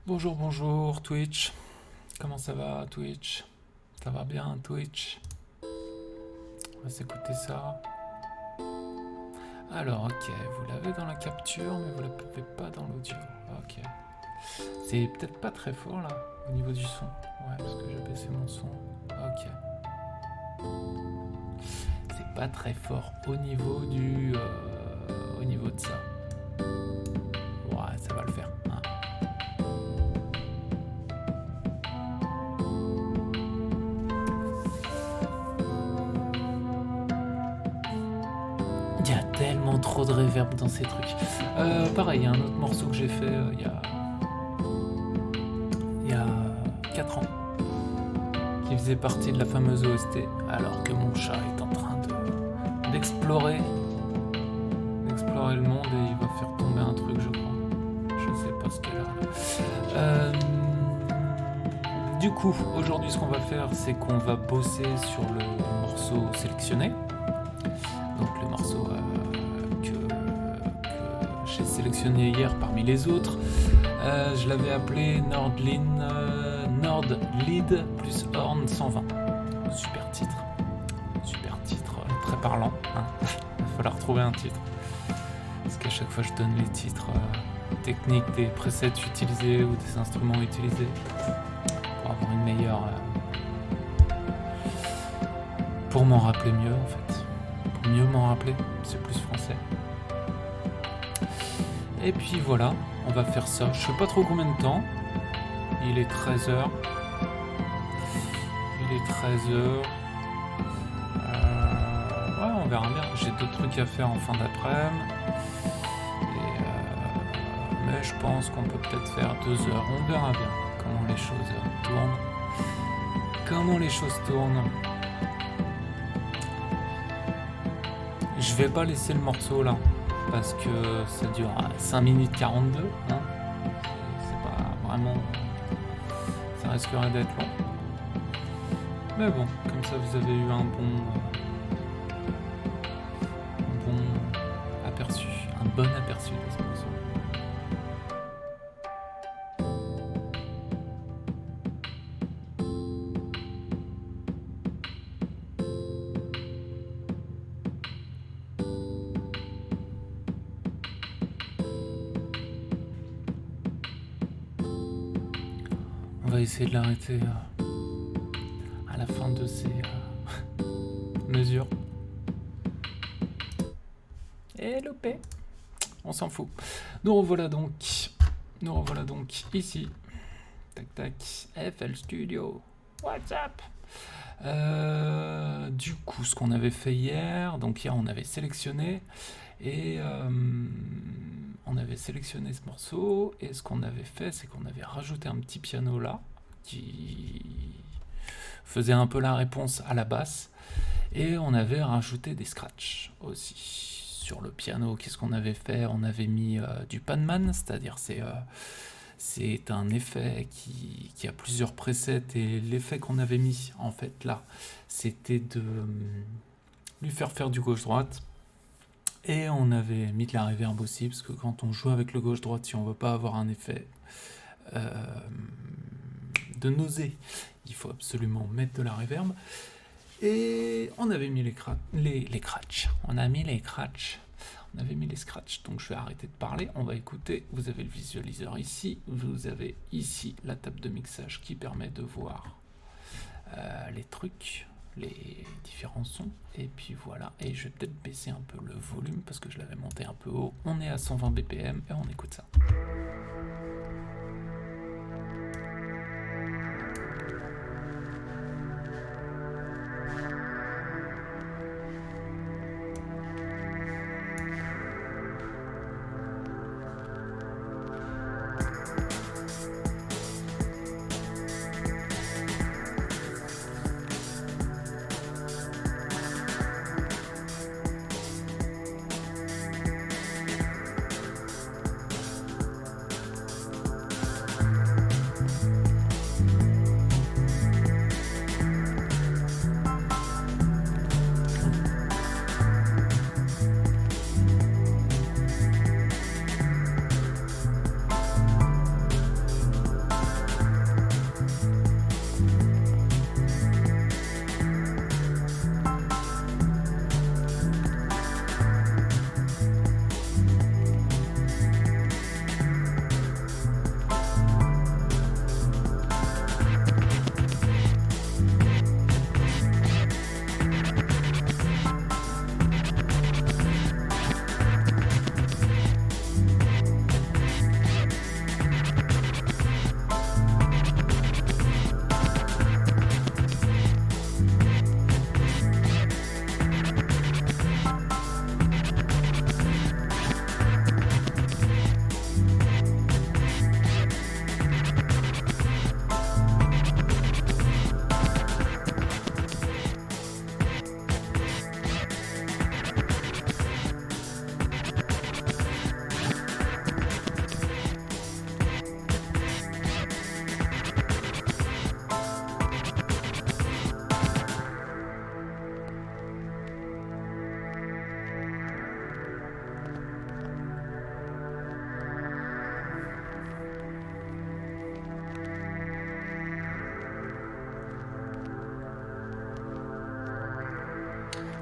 Bonjour, bonjour Twitch. Comment ça va Twitch? Ça va bien Twitch? On va s'écouter ça. Alors, ok, vous l'avez dans la capture, mais vous ne l'avez pas dans l'audio. Ok. C'est peut-être pas très fort là, au niveau du son. Ouais, parce que j'ai baissé mon son. Ok. C'est pas très fort au niveau du. Au niveau de ça. Ouais, ça va le faire. Hein. Il y a tellement trop de reverb dans ces trucs. Pareil, il y a un autre morceau que j'ai fait il y a 4 ans, qui faisait partie de la fameuse OST, alors que mon chat est en train d'explorer le monde et il va faire tomber un truc, je crois. Je sais pas ce qu'elle a. Du coup, aujourd'hui, ce qu'on va faire, c'est qu'on va bosser sur le morceau sélectionné. Donc le morceau que j'ai sélectionné hier parmi les autres. Je l'avais appelé Nordlead plus Horn 120. Super titre, très parlant. Hein. Il va falloir trouver un titre. Parce qu'à chaque fois je donne les titres techniques des presets utilisés ou des instruments utilisés pour avoir une meilleure... pour m'en rappeler mieux en fait. Pour mieux m'en rappeler, c'est plus français. Et puis voilà, on va faire ça. Je sais pas trop combien de temps. Il est 13h. Ouais, on verra bien. J'ai d'autres trucs à faire en fin d'après-midi. Mais je pense qu'on peut peut-être faire 2 heures. On verra bien comment les choses tournent. Je vais pas laisser le morceau là. Parce que ça dure 5 minutes 42. Hein. C'est pas vraiment... Ça risquerait d'être long. Mais bon, comme ça vous avez eu un bon aperçu. Un bon aperçu de ce morceau. On va essayer de l'arrêter à la fin de ces mesures. Et loupé. On s'en fout. Nous revoilà donc ici. Tac tac. FL Studio. What's up? Du coup, ce qu'on avait fait hier, donc hier on avait sélectionné et on avait sélectionné ce morceau et ce qu'on avait fait, c'est qu'on avait rajouté un petit piano là qui faisait un peu la réponse à la basse et on avait rajouté des scratchs aussi sur le piano. Qu'est-ce qu'on avait fait? On avait mis du Panman, c'est-à-dire c'est un effet qui a plusieurs presets et l'effet qu'on avait mis en fait là, c'était de lui faire du gauche-droite. Et on avait mis de la reverb aussi, parce que quand on joue avec le gauche-droite, si on veut pas avoir un effet de nausée, il faut absolument mettre de la reverb. Et on avait mis les scratchs. On avait mis les scratchs, donc je vais arrêter de parler, on va écouter. Vous avez le visualiseur ici, vous avez ici la table de mixage qui permet de voir les trucs, les différents sons, et puis voilà. Et je vais peut-être baisser un peu le volume parce que je l'avais monté un peu haut. On est à 120 BPM et on écoute ça.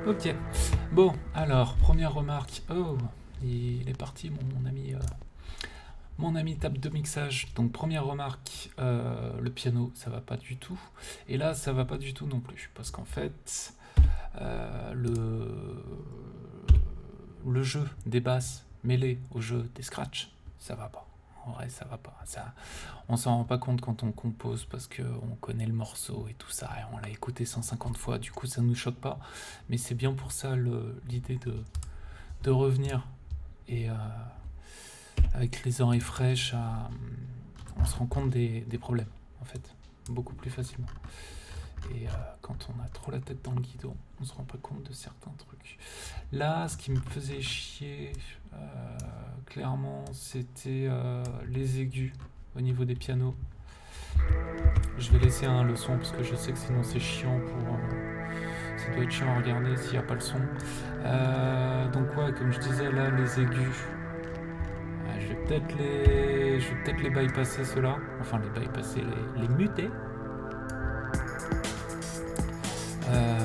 Ok. Bon, alors, première remarque. Oh, il est parti, mon ami table de mixage. Donc, première remarque, le piano, ça va pas du tout. Et là, ça va pas du tout non plus. Parce qu'en fait, le jeu des basses mêlé au jeu des scratchs, ça va pas. En vrai, ça va pas. Ça, on s'en rend pas compte quand on compose parce qu'on connaît le morceau et tout ça, et on l'a écouté 150 fois, du coup ça nous choque pas. Mais c'est bien pour ça l'idée de revenir et avec les oreilles fraîches, on se rend compte des problèmes en fait, beaucoup plus facilement. Et quand on a trop la tête dans le guidon, on se rend pas compte de certains trucs. Là, ce qui me faisait chier, clairement, c'était les aigus au niveau des pianos. Je vais laisser le son parce que je sais que sinon c'est chiant pour. Ça doit être chiant à regarder s'il n'y a pas le son. Donc ouais, comme je disais là, les aigus. Je vais peut-être les bypasser ceux-là. Enfin les bypasser, les muter.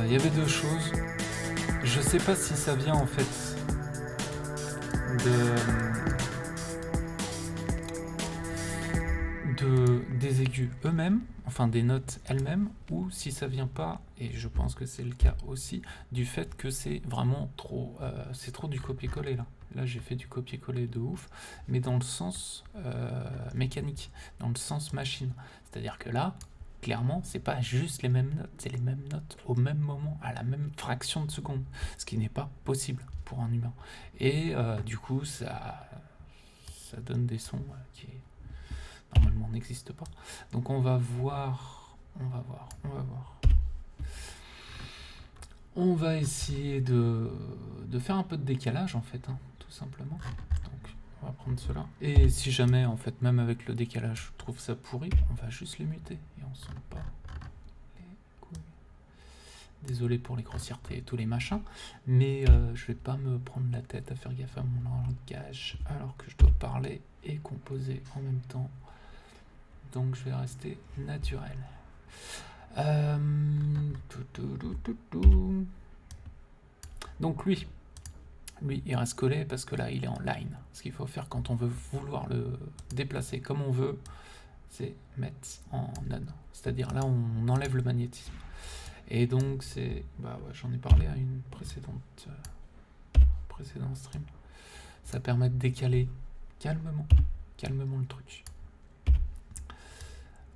Il y avait deux choses. Je sais pas si ça vient en fait des aigus eux-mêmes, enfin des notes elles-mêmes, ou si ça vient pas, et je pense que c'est le cas aussi, du fait que c'est vraiment trop, c'est trop du copier-coller là. Là j'ai fait du copier-coller de ouf, mais dans le sens mécanique, dans le sens machine. C'est-à-dire que là, clairement, c'est pas juste les mêmes notes, c'est les mêmes notes au même moment, à la même fraction de seconde, ce qui n'est pas possible pour un humain. Et du coup, ça donne des sons qui normalement n'existent pas. Donc on va voir. On va essayer de faire un peu de décalage en fait, hein, tout simplement. Donc on va prendre cela. Et si jamais, en fait, même avec le décalage, je trouve ça pourri, on va juste les muter et on sent pas les couilles. Désolé pour les grossièretés et tous les machins, mais je vais pas me prendre la tête à faire gaffe à mon langage alors que je dois parler et composer en même temps. Donc je vais rester naturel. Donc lui, il reste collé parce que là, il est en line. Ce qu'il faut faire quand on veut vouloir le déplacer comme on veut, c'est mettre en none. C'est-à-dire là, on enlève le magnétisme. Et donc, c'est... Bah ouais, j'en ai parlé à une précédent stream. Ça permet de décaler calmement le truc.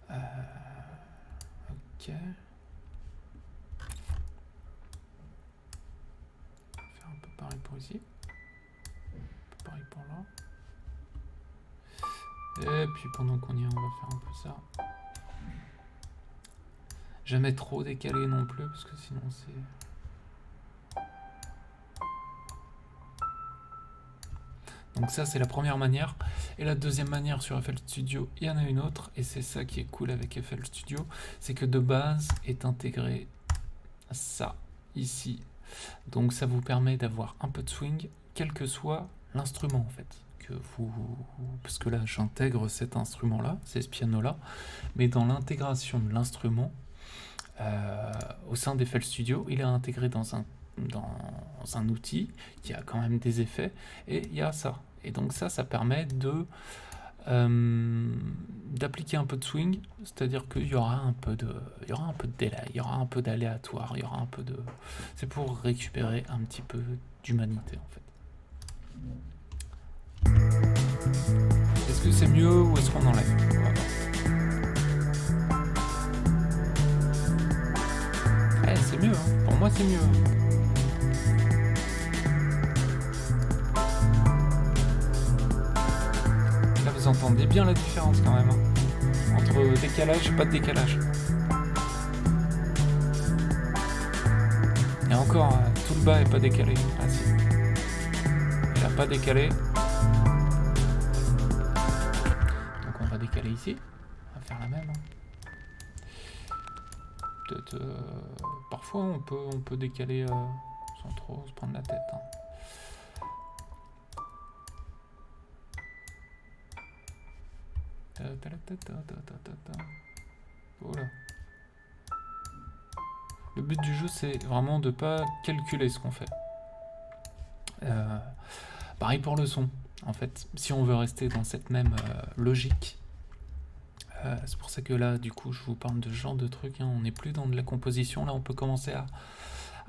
Ok. On va faire un peu pareil pour ici. Un peu pareil pour là. Et puis pendant qu'on y est, on va faire un peu ça. Jamais trop décalé non plus, parce que sinon c'est... Donc ça, c'est la première manière. Et la deuxième manière sur FL Studio, il y en a une autre, et c'est ça qui est cool avec FL Studio, c'est que de base est intégré ça, ici. Donc ça vous permet d'avoir un peu de swing, quel que soit l'instrument en fait. Parce que là, j'intègre cet instrument-là, c'est ce piano-là, mais dans l'intégration de l'instrument, au sein d'FL Studio, il est intégré dans un outil qui a quand même des effets, et il y a ça. Et donc ça permet d'appliquer un peu de swing, c'est-à-dire qu'il y aura un peu de délai, il y aura un peu d'aléatoire, il y aura un peu de... C'est pour récupérer un petit peu d'humanité en fait. Est-ce que c'est mieux ou est-ce qu'on enlève? On va voir. C'est mieux, hein. Pour moi c'est mieux. Là vous entendez bien la différence quand même, hein, entre décalage et pas de décalage. Et encore, tout le bas est pas décalé. Ah si. Il a pas décalé. Donc on va décaler ici. On va faire la même, hein. Peut-être parfois on peut décaler sans trop se prendre la tête, hein. Voilà. Le but du jeu, c'est vraiment de pas calculer ce qu'on fait. Pareil pour le son. En fait, si on veut rester dans cette même logique, c'est pour ça que là, du coup, je vous parle de ce genre de truc. On n'est plus dans de la composition. Là, on peut commencer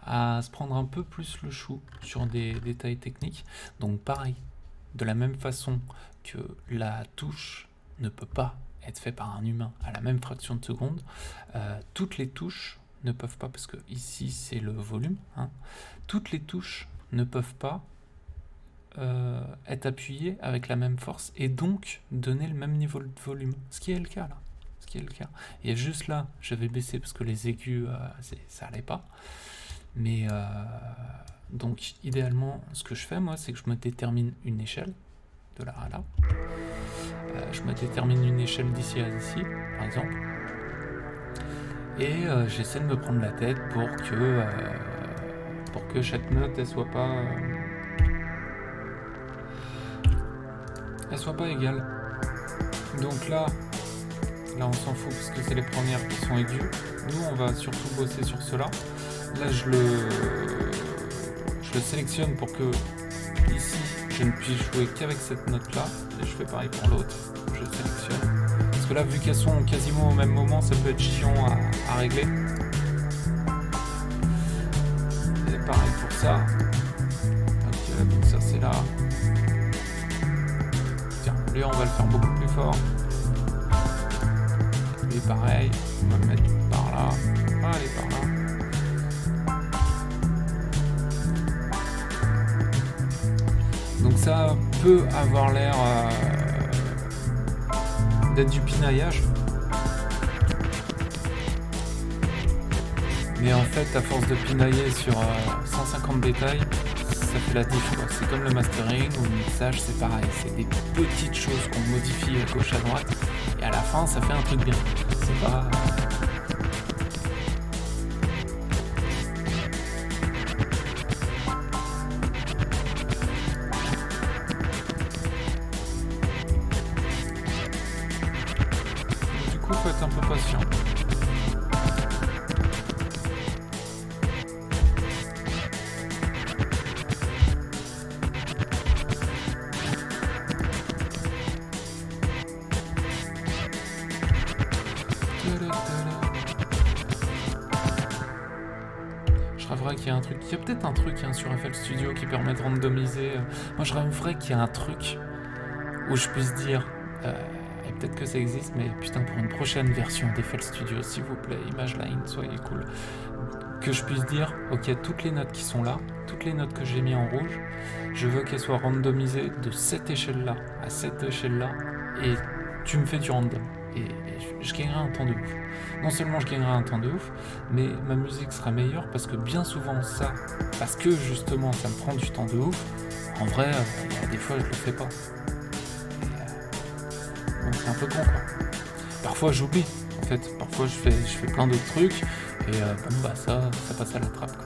à se prendre un peu plus le chou sur des détails techniques. Donc pareil, de la même façon que la touche ne peut pas être faite par un humain à la même fraction de seconde, toutes les touches ne peuvent pas, parce que ici c'est le volume, toutes les touches ne peuvent pas être appuyées avec la même force et donc donner le même niveau de volume, ce qui est le cas là. Et juste là, j'avais baissé parce que les aigus, ça allait pas. Mais donc idéalement, ce que je fais moi, c'est que je me détermine une échelle de là à là. Je me détermine une échelle d'ici à ici, par exemple. Et j'essaie de me prendre la tête pour que chaque note elle soit pas égale. Donc là on s'en fout parce que c'est les premières qui sont aiguës. Nous on va surtout bosser sur cela. Là je le sélectionne pour que ici je ne puisse jouer qu'avec cette note là, et je fais pareil pour l'autre, je sélectionne. Parce que là vu qu'elles sont quasiment au même moment, ça peut être chiant à régler. Et pareil pour ça. Ok, donc ça c'est là. Tiens, lui on va le faire beaucoup plus fort. Lui pareil, on va le mettre par là. Allez par là. Donc ça peut avoir l'air d'être du pinaillage. Mais en fait, à force de pinailler sur 150 détails, ça fait la diff. C'est comme le mastering ou le mixage, c'est pareil. C'est des petites choses qu'on modifie à gauche à droite. Et à la fin, ça fait un truc bien. C'est pas... faut être un peu patient. Je rêverais qu'il y ait un truc. Il y a peut-être un truc sur FL Studio qui permet de randomiser. Moi je rêverais qu'il y ait un truc où je puisse dire... et peut-être que ça existe, mais putain, pour une prochaine version d'FL Studio, s'il vous plaît, ImageLine, soyez cool, que je puisse dire, ok, toutes les notes qui sont là, toutes les notes que j'ai mis en rouge, je veux qu'elles soient randomisées de cette échelle-là à cette échelle-là, et tu me fais du random. Et je gagnerai un temps de ouf. Non seulement je gagnerai un temps de ouf, mais ma musique sera meilleure, parce que bien souvent ça, parce que justement ça me prend du temps de ouf, en vrai, des fois je le fais pas. Donc c'est un peu con quoi. Parfois j'oublie, en fait. Parfois je fais plein d'autres trucs et ça passe à la trappe quoi.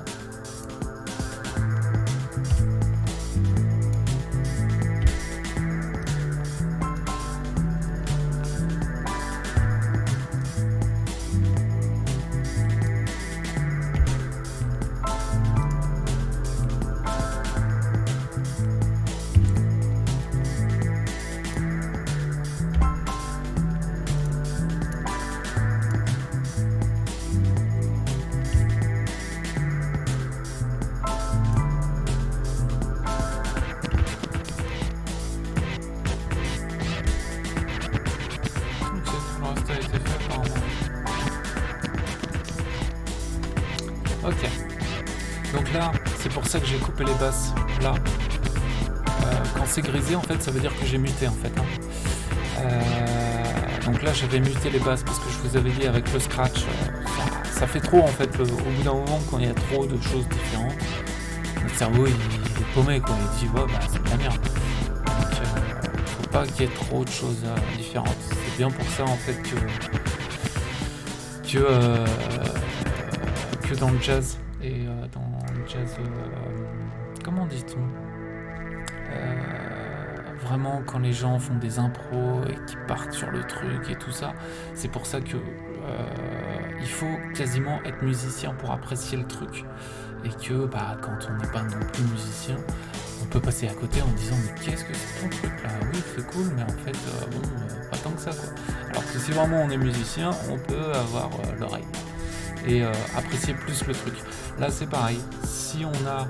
Ok. Donc là, c'est pour ça que j'ai coupé les basses là. Quand c'est grisé, en fait, ça veut dire que j'ai muté en fait. Donc là, j'avais muté les basses parce que je vous avais dit avec le scratch, ça fait trop en fait. Au bout d'un moment, quand il y a trop de choses différentes, notre cerveau il est paumé quoi. Il dit ouais, c'est de la merde. Donc, faut pas qu'il y ait trop de choses différentes. C'est bien pour ça en fait que dans le jazz et dans le jazz, comment dit-on, vraiment quand les gens font des impros et qui partent sur le truc et tout ça, c'est pour ça que il faut quasiment être musicien pour apprécier le truc. Et que quand on n'est pas non plus musicien, on peut passer à côté en disant mais qu'est-ce que c'est ton truc là? Oui, c'est cool, mais en fait, pas tant que ça quoi. Alors que si vraiment on est musicien, on peut avoir l'oreille et apprécier plus le truc. Là c'est pareil, si on a...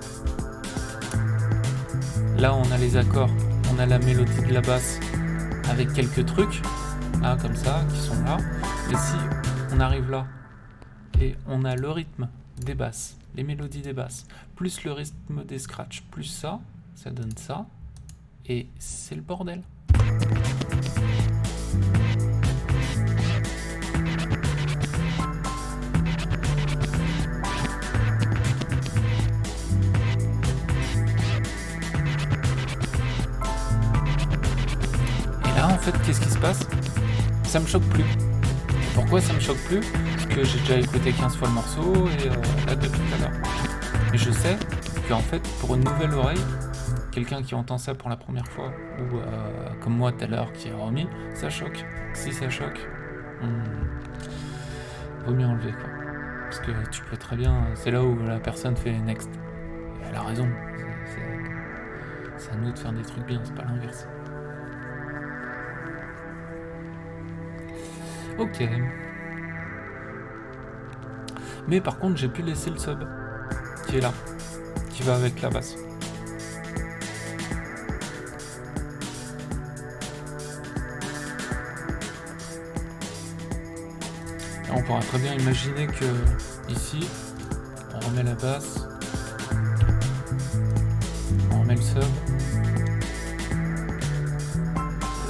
Là on a les accords, on a la mélodie de la basse avec quelques trucs, là comme ça, qui sont là. Mais si on arrive là et on a le rythme des basses, les mélodies des basses, plus le rythme des scratchs, plus ça donne ça, et c'est le bordel. Et là, en fait, qu'est-ce qui se passe? Ça me choque plus. Pourquoi ça me choque plus? Parce que j'ai déjà écouté 15 fois le morceau et là depuis tout à l'heure. Mais je sais qu'en fait, pour une nouvelle oreille, quelqu'un qui entend ça pour la première fois, ou comme moi tout à l'heure qui a remis, ça choque. Si ça choque, vaut mieux enlever quoi. Parce que tu peux très bien, c'est là où la personne fait next. Et elle a raison. C'est à nous de faire des trucs bien, c'est pas l'inverse. Ok. Mais par contre, j'ai pu laisser le sub qui est là, qui va avec la basse. Et on pourra très bien imaginer que ici, on remet la basse, on remet le sub,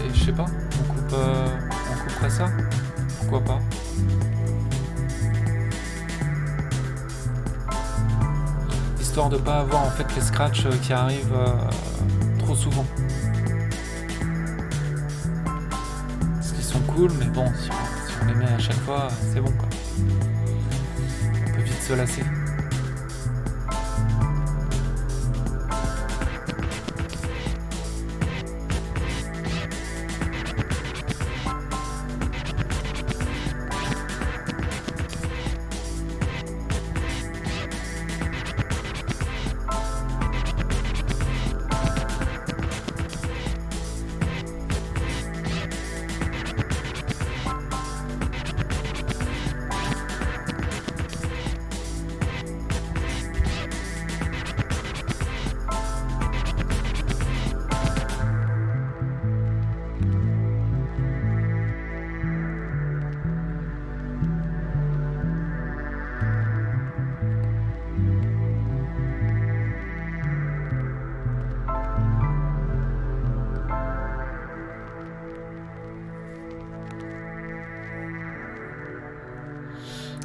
et je sais pas, on couperait ça, pourquoi pas. Histoire de pas avoir en fait les scratchs qui arrivent trop souvent. Parce qu'ils sont cool, mais bon, si on les met à chaque fois, c'est bon quoi. On peut vite se lasser.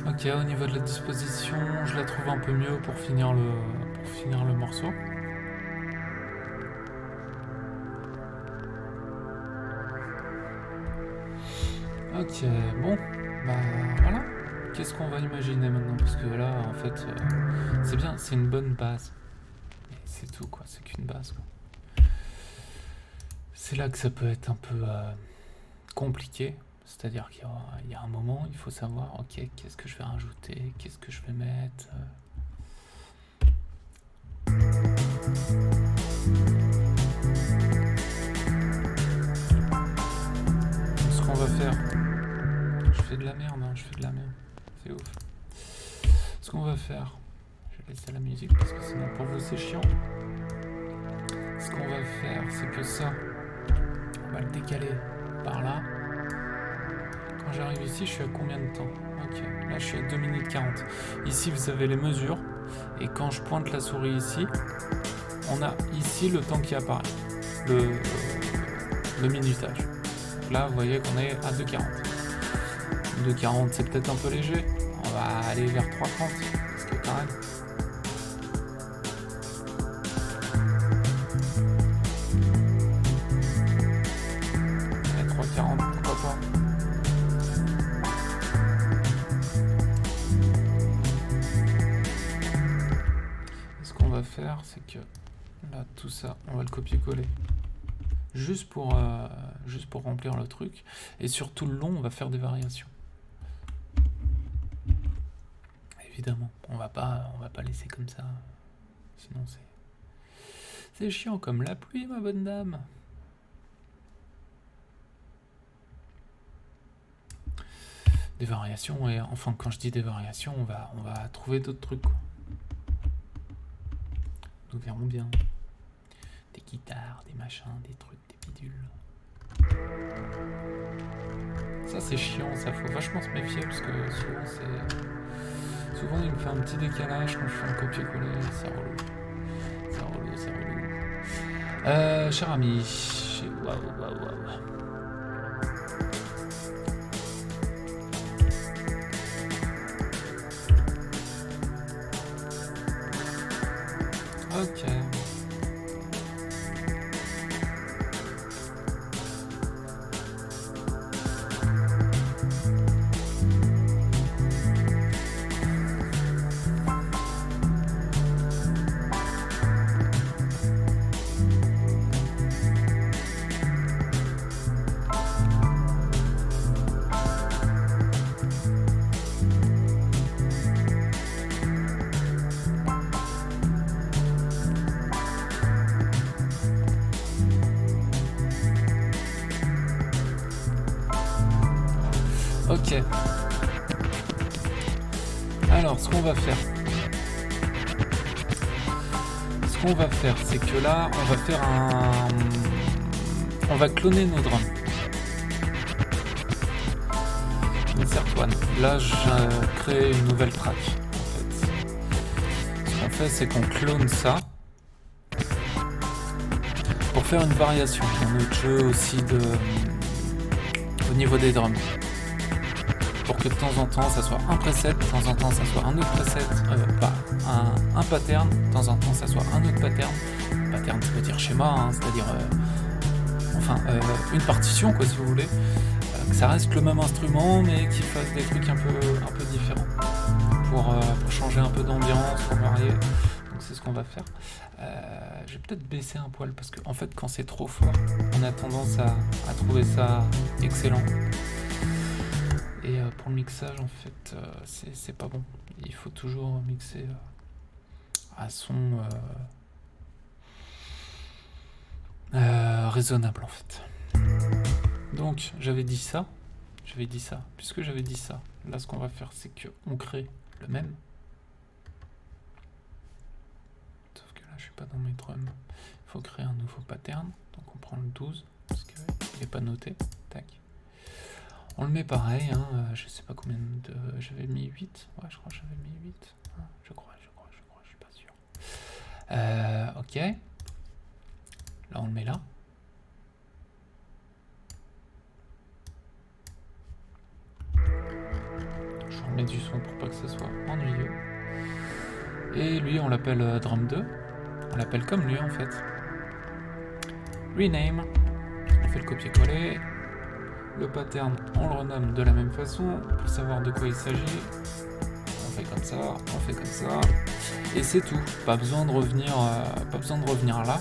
Ok, au niveau de la disposition, je la trouve un peu mieux pour finir le morceau. Ok, bon, voilà. Qu'est-ce qu'on va imaginer maintenant? Parce que là, en fait, c'est bien, c'est une bonne base. Mais c'est tout, quoi, c'est qu'une base, quoi. C'est là que ça peut être un peu compliqué. C'est-à-dire qu'il y a un moment, il faut savoir, ok, qu'est-ce que je vais rajouter, qu'est-ce que je vais mettre. Ce qu'on va faire, je fais de la merde, hein, c'est ouf. Ce qu'on va faire, je vais laisser la musique parce que sinon pour vous c'est chiant. Ce qu'on va faire, c'est que ça, on va le décaler par là. Quand j'arrive ici, je suis à combien de temps? Ok, là je suis à 2 minutes 40. Ici vous avez les mesures, et quand je pointe la souris ici, on a ici le temps qui apparaît, le minutage. Donc là vous voyez qu'on est à 2,40. 2,40 c'est peut-être un peu léger, on va aller vers 3,30, parce que quand même... c'est que là tout ça on va le copier-coller juste pour remplir le truc, et sur tout le long on va faire des variations. évidemment. On va pas laisser comme ça. Sinon c'est chiant comme la pluie, ma bonne dame. Des variations, et enfin quand je dis des variations, on va trouver d'autres trucs, quoi. Nous verrons bien. Des guitares, des machins, des trucs, des bidules. Ça c'est chiant, ça faut vachement se méfier parce que souvent il me fait un petit décalage quand je fais un copier-coller, c'est relou. C'est relou. Cher ami, waouh. Ok. Ok. Alors, ce qu'on va faire, c'est que là, on va cloner nos drums. Insert one. Là, je crée une nouvelle track. En fait. Ce qu'on fait, c'est qu'on clone ça pour faire une variation dans notre jeu aussi au niveau des drums. Pour que de temps en temps ça soit un preset, de temps en temps ça soit un autre preset, un pattern, de temps en temps ça soit un autre pattern. Pattern, ça veut dire schéma, hein, c'est-à-dire une partition, quoi, si vous voulez. Que ça reste le même instrument, mais qu'il fasse des trucs un peu différents. Pour changer un peu d'ambiance, pour varier. Donc c'est ce qu'on va faire. Je vais peut-être baisser un poil, parce que en fait quand c'est trop fort, on a tendance à trouver ça excellent. Et pour le mixage, en fait, c'est pas bon. Il faut toujours mixer à son raisonnable, en fait. Donc, j'avais dit ça. Puisque j'avais dit ça, là, ce qu'on va faire, c'est qu'on crée le même. Sauf que là, je suis pas dans mes drums. Il faut créer un nouveau pattern. Donc, on prend le 12, parce qu'il n'est pas noté. Tac. On le met pareil, hein, je sais pas combien de... J'avais mis 8. Ouais, je crois que j'avais mis 8. Je crois, je suis pas sûr. Ok. Là, on le met là. Je remets du son pour pas que ça soit ennuyeux. Et lui, on l'appelle Drum 2. On l'appelle comme lui, en fait. Rename. On fait le copier-coller. Le pattern, on le renomme de la même façon pour savoir de quoi il s'agit. On fait comme ça, et c'est tout. Pas besoin de revenir là,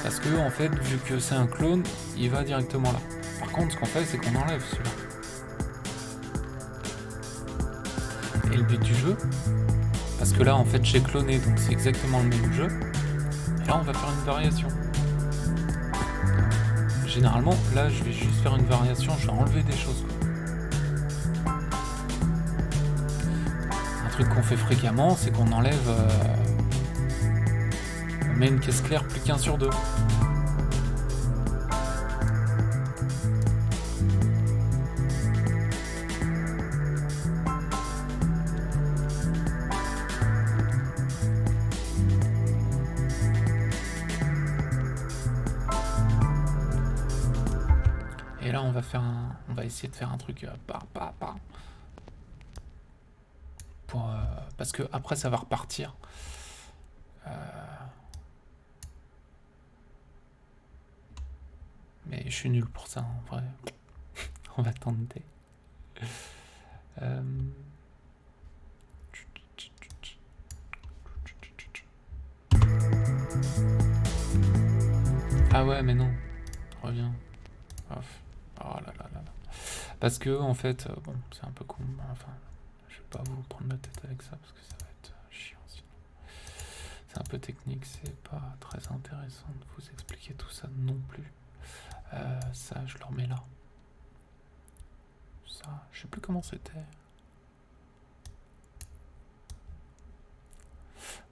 parce que en fait, vu que c'est un clone, il va directement là. Par contre, ce qu'on fait, c'est qu'on enlève celui-là. Et le but du jeu, parce que là, en fait, j'ai cloné, donc c'est exactement le même jeu. Et là, on va faire une variation. Généralement, là, je vais juste faire une variation, je vais enlever des choses, quoi. Un truc qu'on fait fréquemment, c'est qu'on enlève... on met une caisse claire plus qu'1 sur 2. Et là, on va essayer de faire un truc parce que après, ça va repartir. Mais je suis nul pour ça, en vrai. On va tenter. Ah ouais, mais non. Reviens. Off. Oh là là là là. Parce que, en fait, bon, c'est un peu con. Enfin, je vais pas vous prendre la tête avec ça parce que ça va être chiant sinon. C'est un peu technique, c'est pas très intéressant de vous expliquer tout ça non plus. Ça, je le remets là. Ça, je sais plus comment c'était.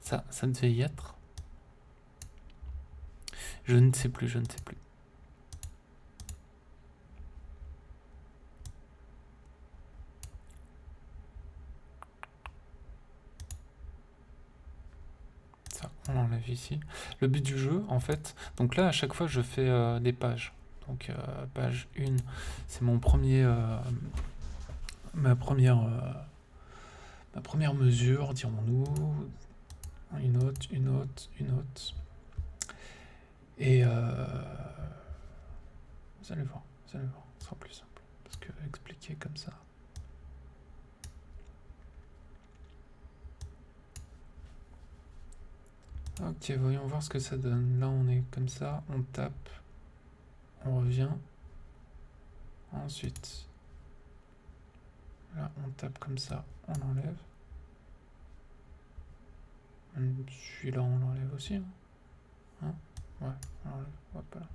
Ça devait y être. Je ne sais plus, je ne sais plus. Ça, on l'enlève ici. Le but du jeu, en fait, donc là, à chaque fois, je fais des pages. Donc, page 1, c'est mon premier... ma première mesure, dirons-nous. Une autre. Et vous allez voir, ce sera plus simple. Parce que expliquer comme ça... Ok, voyons voir ce que ça donne. Là, on est comme ça, on tape, on revient. Ensuite, là, on tape comme ça, on enlève. Celui-là, on l'enlève aussi. Hein, ouais, on l'enlève. Hop là.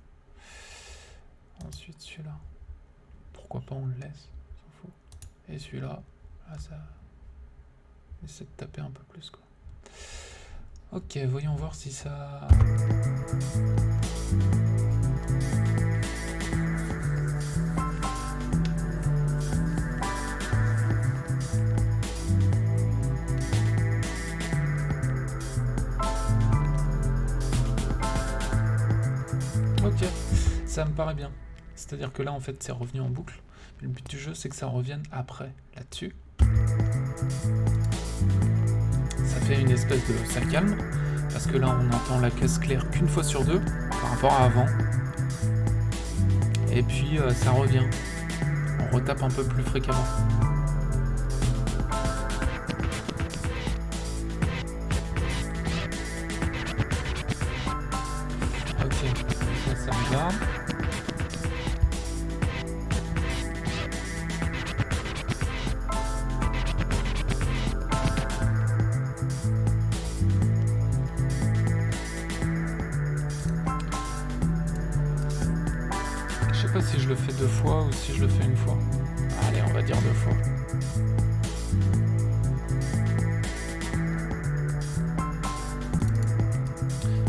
Ensuite, celui-là. Pourquoi pas, on le laisse, on s'en fout. Et celui-là, là, ça essaie de taper un peu plus, quoi. Ok, voyons voir si ça... Ok, ça me paraît bien. C'est-à-dire que là, en fait, c'est revenu en boucle. Le but du jeu, c'est que ça revienne après, là-dessus. Ça fait une espèce de... ça calme, parce que là, on entend la caisse claire qu'une fois sur deux, par rapport à avant. Et puis, ça revient. On retape un peu plus fréquemment. Ok, ça me va. Je sais pas si je le fais 2 fois ou si je le fais une fois. Allez, on va dire 2 fois.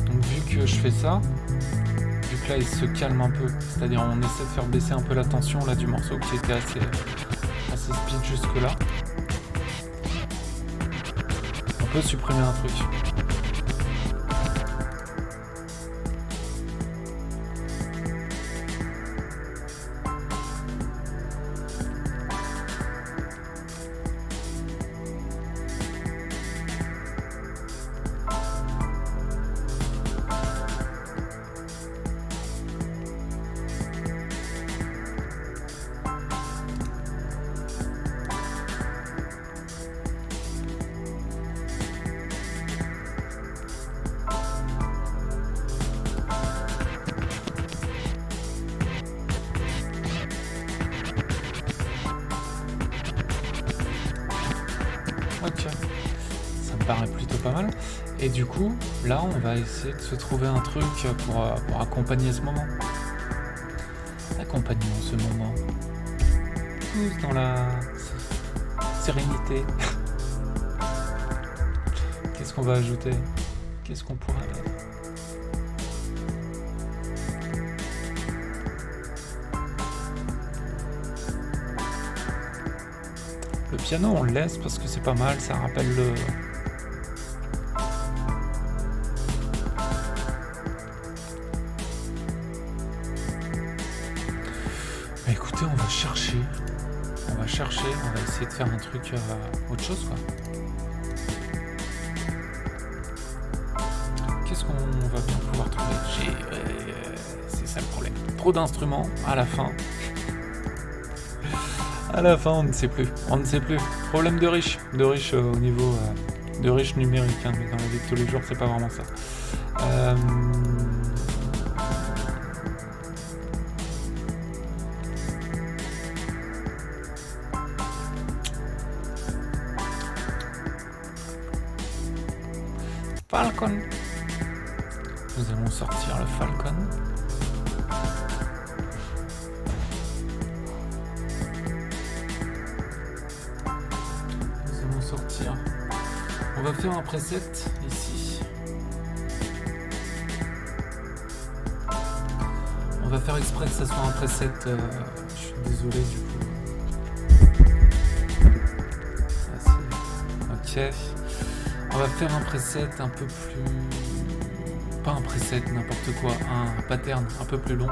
Donc vu que je fais ça, vu que là il se calme un peu, c'est-à-dire on essaie de faire baisser un peu la tension là du morceau qui était assez speed jusque là. On peut supprimer un truc. Ok, ça me paraît plutôt pas mal. Et du coup, là, on va essayer de se trouver un truc pour accompagner ce moment. Accompagnons ce moment. Tous dans la sérénité. Qu'est-ce qu'on va ajouter? Qu'est-ce qu'on pourrait mettre? Le piano, on le laisse parce que c'est pas mal, ça rappelle le... Bah écoutez, on va chercher, on va essayer de faire un truc autre chose, quoi. Qu'est-ce qu'on va bien pouvoir trouver? C'est ça le problème. Trop d'instruments à la fin. À la fin, on ne sait plus. Problème de riche au niveau de riche numérique, hein, mais dans la vie de tous les jours, c'est pas vraiment ça. Falcon. Nous allons sortir le Falcon. Nous allons sortir. On va faire un preset ici. On va faire exprès que ça soit un preset. Je suis désolé du coup. Ok. On va faire un preset un peu plus... Pas un preset, n'importe quoi. Un pattern un peu plus long.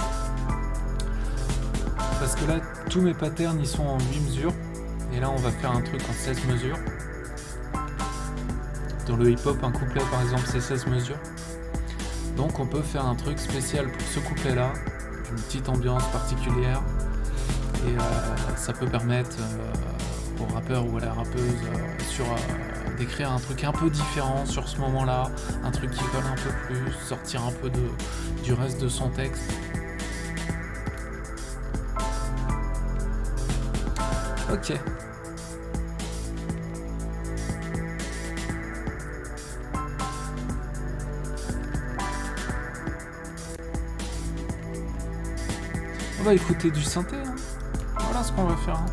Parce que là, tous mes patterns, ils sont en 8 mesures. Et là, on va faire un truc en 16 mesures. Dans le hip-hop, un couplet, par exemple, c'est 16 mesures. Donc, on peut faire un truc spécial pour ce couplet-là. Une petite ambiance particulière. Et ça peut permettre au rappeur ou à la rappeuse d'écrire un truc un peu différent sur ce moment-là, un truc qui colle un peu plus, sortir un peu du reste de son texte. Ok. On va écouter du synthé, hein. Voilà ce qu'on va faire. Hein.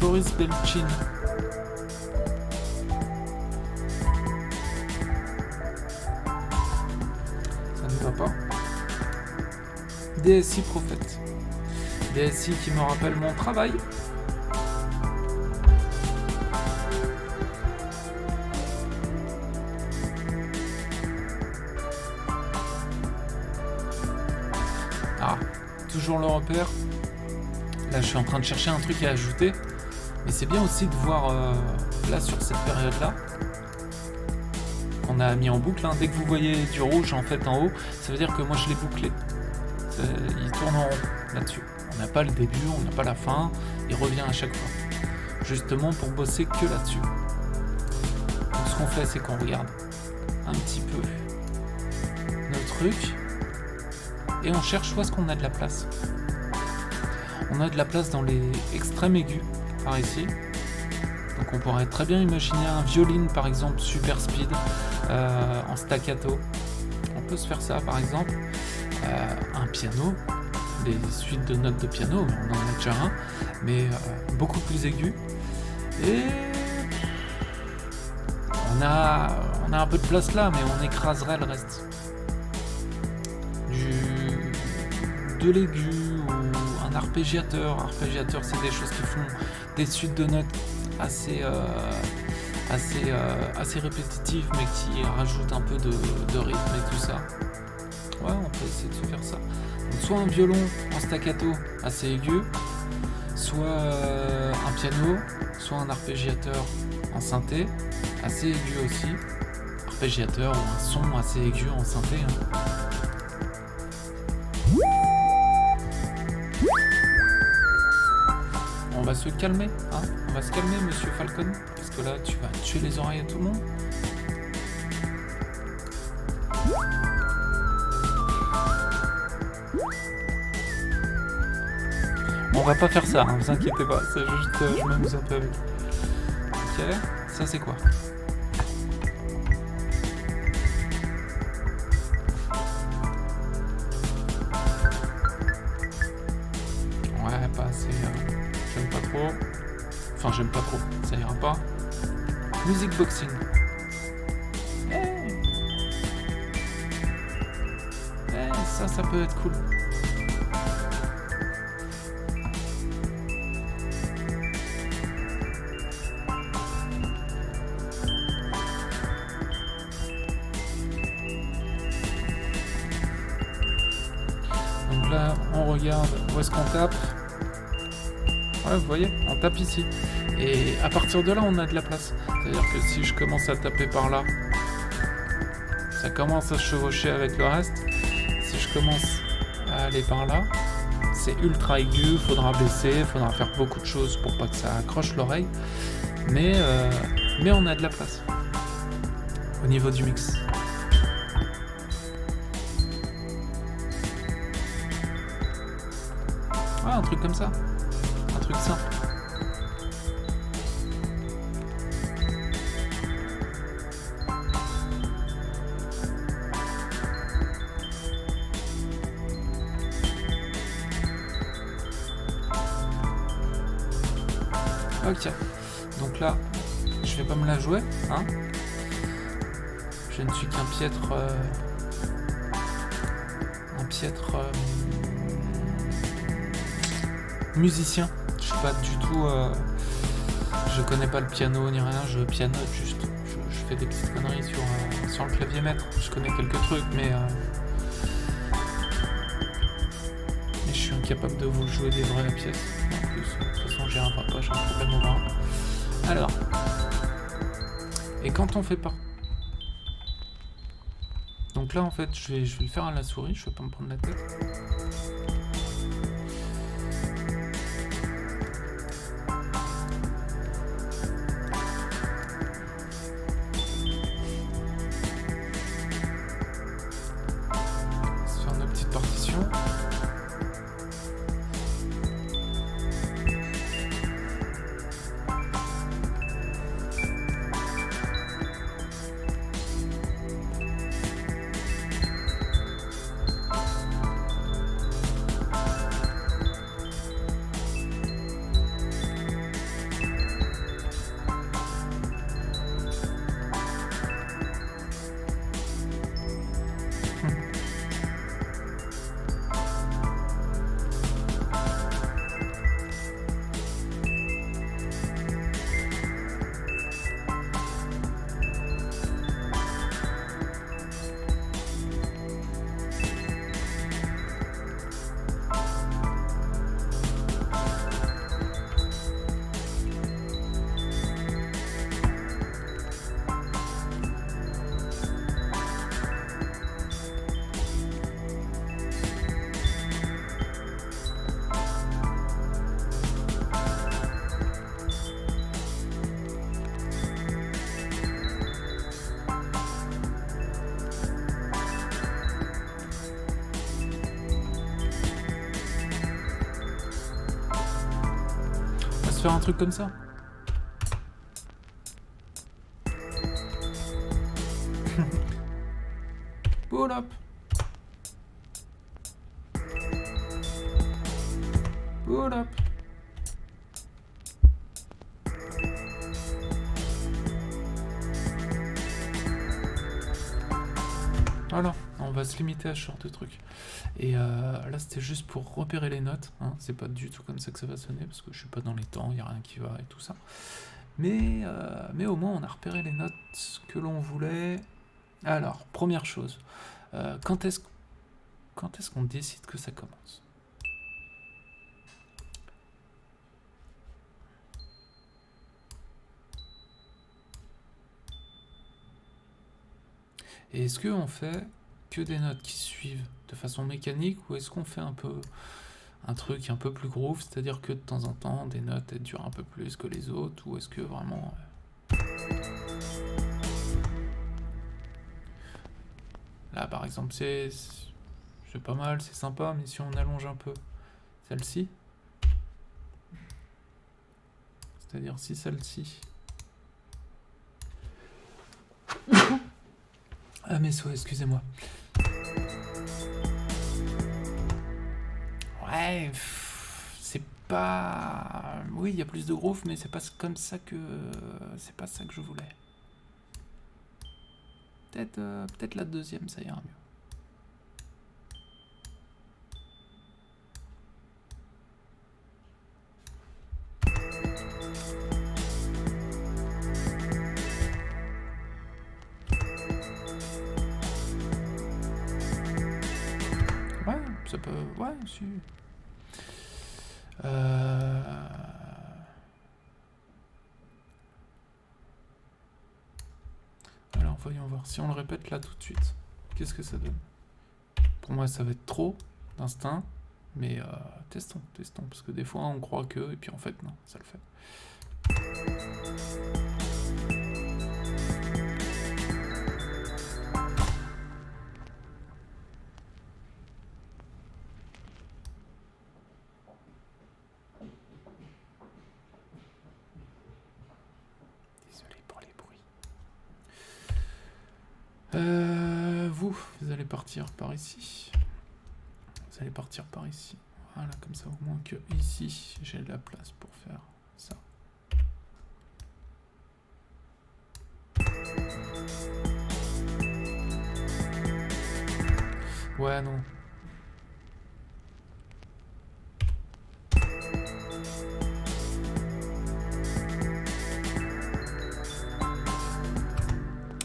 Boris Belchin. Pas. DSI Prophète. DSI qui me rappelle mon travail. Ah, toujours le repère. Là, je suis en train de chercher un truc à ajouter. Mais c'est bien aussi de voir là sur cette période-là. On a mis en boucle, hein. Dès que vous voyez du rouge en fait en haut, ça veut dire que moi je l'ai bouclé. Il tourne en rond là-dessus. On n'a pas le début, on n'a pas la fin, il revient à chaque fois. Justement pour bosser que là-dessus. Donc ce qu'on fait, c'est qu'on regarde un petit peu nos trucs et on cherche où est-ce qu'on a de la place. On a de la place dans les extrêmes aigus, par ici. Donc on pourrait très bien imaginer un violin par exemple super speed en staccato. On peut se faire ça par exemple. Un piano, des suites de notes de piano, on en a déjà un, mais beaucoup plus aigu. Et on a un peu de place là, mais on écraserait le reste. De l'aigu ou un arpégiateur. Arpégiateur, c'est des choses qui font des suites de notes assez répétitives, mais qui rajoutent un peu de rythme et tout ça. Ouais, on peut essayer de se faire ça. Donc, soit un violon en staccato assez aigu, soit un piano, soit un arpégiateur en synthé assez aigu aussi. Arpégiateur ou un son assez aigu en synthé. Hein. On va se calmer, hein. On va se calmer, monsieur Falcon, parce que là, tu vas tuer les oreilles à tout le monde. On va pas faire ça, hein, vous inquiétez pas, c'est juste je m'amuse un peu avec. Ok, ça c'est quoi? Ouais, pas assez. J'aime pas trop. Enfin, j'aime pas trop, ça ira pas. Music boxing. Hey. Hey, ça peut être cool. Donc là, on regarde où est-ce qu'on tape. Ouais, vous voyez, on tape ici. Et à partir de là, on a de la place. C'est-à-dire que si je commence à taper par là, ça commence à se chevaucher avec le reste. Si je commence à aller par là, c'est ultra aigu, faudra baisser, faudra faire beaucoup de choses pour pas que ça accroche l'oreille. Mais on a de la place au niveau du mix. Ouais, un truc comme ça. Un truc simple. Ok. Donc là, je vais pas me la jouer, hein. Je ne suis qu'un piètre... un piètre... musicien. Je suis pas du tout... je connais pas le piano ni rien, je pianote juste. Je fais des petites conneries sur le clavier maître. Je connais quelques trucs, mais je suis incapable de vous jouer des vraies pièces. En plus, de toute façon, j'y arriverai pas, j'ai un problème au bras. Alors, et quand on fait pas... Donc là, en fait, je vais le faire à la souris, je vais pas me prendre la tête. Sur nos petites partitions. Faire un truc comme ça. Pull up. Pull up. Voilà, on va se limiter à ce genre de truc. Et là, c'était juste pour repérer les notes. Hein. C'est pas du tout comme ça que ça va sonner, parce que je suis pas dans les temps, il n'y a rien qui va et tout ça. Mais au moins, on a repéré les notes que l'on voulait. Alors, première chose, quand est-ce qu'on décide que ça commence ? Et est-ce qu'on fait que des notes qui suivent de façon mécanique, ou est-ce qu'on fait un truc un peu plus groove, c'est-à-dire que de temps en temps des notes elles durent un peu plus que les autres, ou est-ce que vraiment là par exemple c'est pas mal, c'est sympa, mais si on allonge un peu celle-ci, c'est-à-dire si celle-ci ah mes souhaits, excusez-moi. Ouais, c'est pas... Oui, il y a plus de groove, mais c'est pas comme ça que... C'est pas ça que je voulais. Peut-être la deuxième, ça ira mieux. Ouais, ça peut... Ouais, si... Alors, voyons voir. Si on le répète là tout de suite, qu'est-ce que ça donne ? Pour moi, ça va être trop d'instinct, mais testons, parce que des fois, on croit que, et puis en fait, non, ça le fait. Vous allez partir par ici. Voilà, comme ça au moins que ici, j'ai de la place pour faire ça. Ouais, non.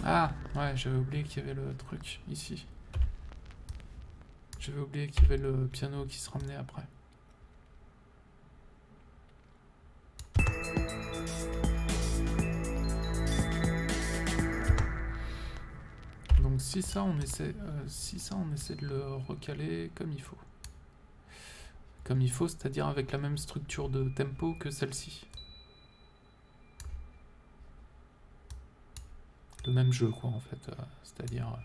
Ah, ouais, j'avais oublié qu'il y avait le truc ici. J'avais oublié qu'il y avait le piano qui se ramenait après. Donc si ça on essaie de le recaler comme il faut. Comme il faut, c'est-à-dire avec la même structure de tempo que celle-ci. Le même jeu quoi en fait. C'est-à-dire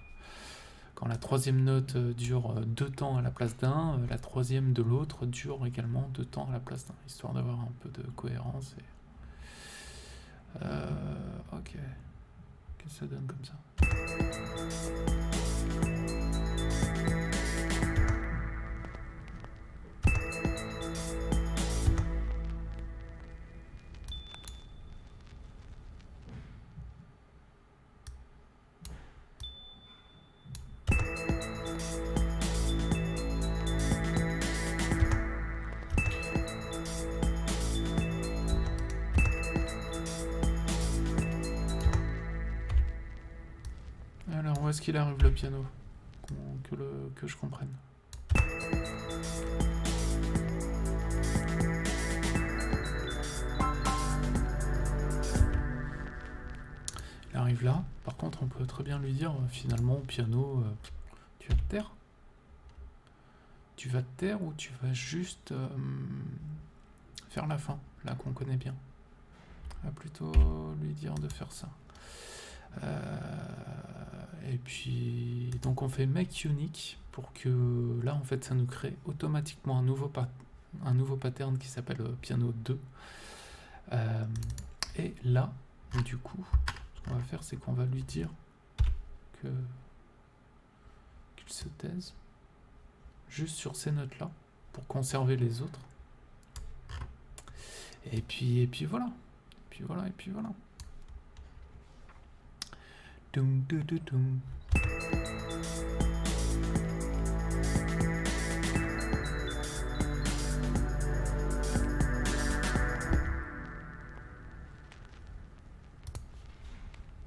quand la troisième note dure 2 temps à la place d'un, la troisième de l'autre dure également 2 temps à la place d'un, histoire d'avoir un peu de cohérence. Ok. Qu'est-ce que ça donne comme ça? Alors, où est-ce qu'il arrive le piano? Que je comprenne. Il arrive là. Par contre, on peut très bien lui dire, finalement, au piano, tu vas te taire? Tu vas te taire ou tu vas juste faire la fin, là qu'on connaît bien? On va plutôt lui dire de faire ça. Et puis, donc on fait make unique pour que là, en fait, ça nous crée automatiquement un nouveau pattern qui s'appelle piano 2. Et là, du coup, ce qu'on va faire, c'est qu'on va lui dire qu'il se taise juste sur ces notes-là pour conserver les autres. Et puis voilà. Et puis voilà. Dum, dum, dum, dum.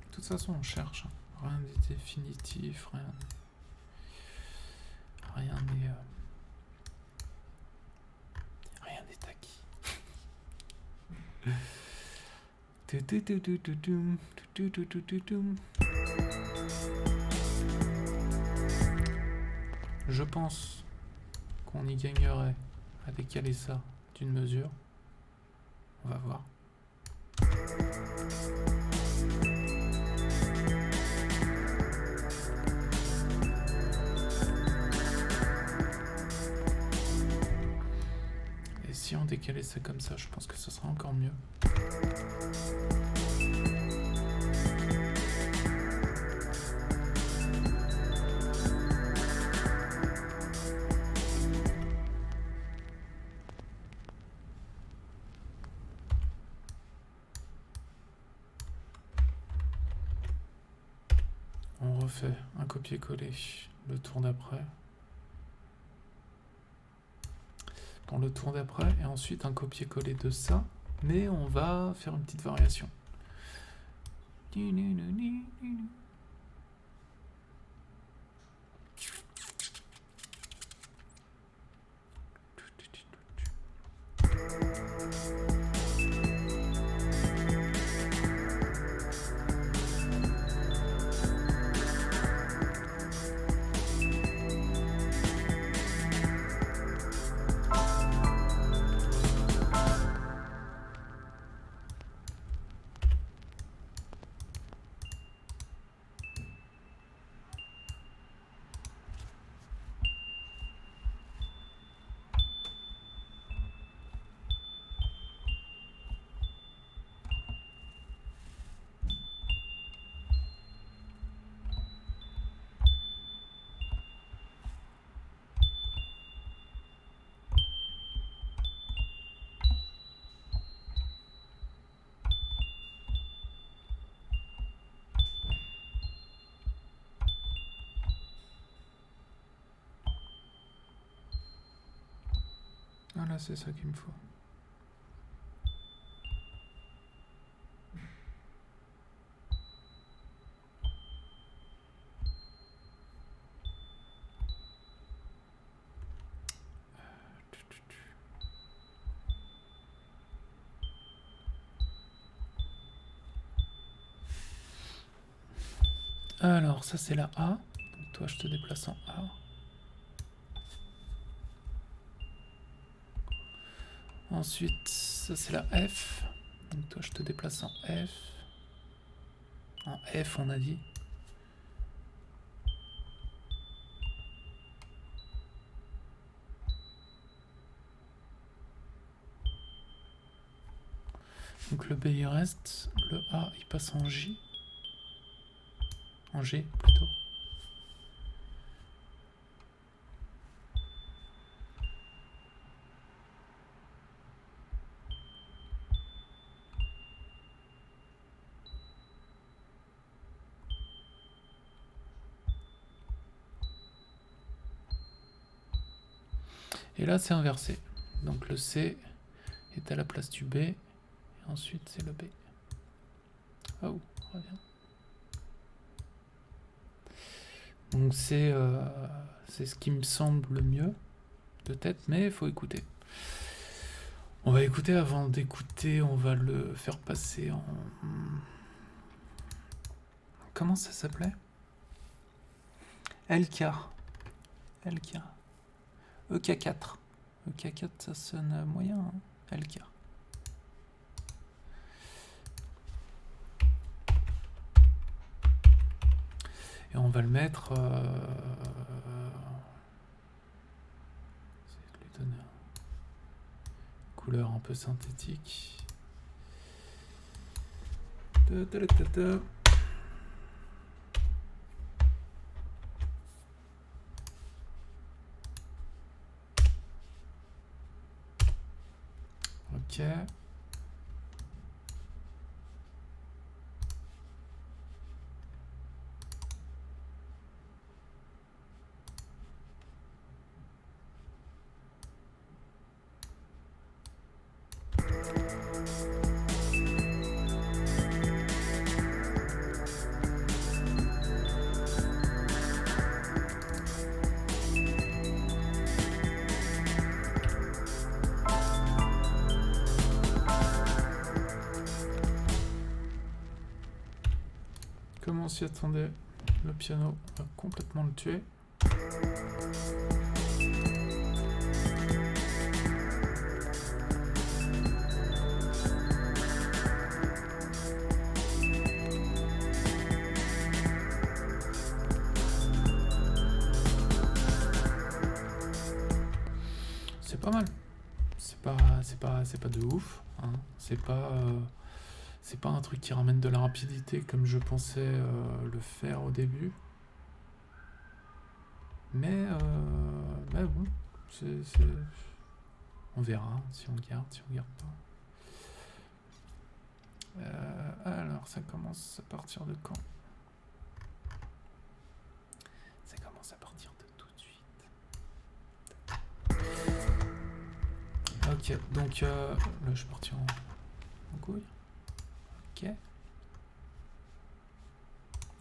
De toute façon, on cherche. Rien n'est définitif, rien n'est acquis. Je pense qu'on y gagnerait à décaler ça d'une mesure. On va voir. Et si on décalait ça comme ça, je pense que ce sera encore mieux. On refait un copier-coller le tour d'après. Dans le tour d'après, et ensuite un copier-coller de ça, mais on va faire une petite variation. Voilà, c'est ça qu'il me faut. Alors, ça c'est la A. Donc, toi, je te déplace en A. Ensuite, ça c'est la F. Donc, toi, je te déplace en F. En F, on a dit. Donc, le B, il reste. Le A, il passe en J. En G, plutôt. Et là, c'est inversé. Donc, le C est à la place du B. Et ensuite, c'est le B. Oh, reviens. Donc, c'est ce qui me semble le mieux, peut-être, mais il faut écouter. On va écouter avant d'écouter, on va le faire passer en... Comment ça s'appelait? LK. LK. EK4. EK4, ça sonne moyen, hein. LK. Et on va le mettre... C'est de lui donner une couleur un peu synthétique. Ok. Comment on s'y attendait? Le piano va complètement le tuer. C'est pas mal. C'est pas de ouf, hein. C'est pas un truc qui ramène de la rapidité comme je pensais le faire au début. Mais bon, on verra si on garde, si on garde pas. Alors, ça commence à partir de quand? Ça commence à partir de tout de suite. Ok, donc là, je suis parti en couille. Ok.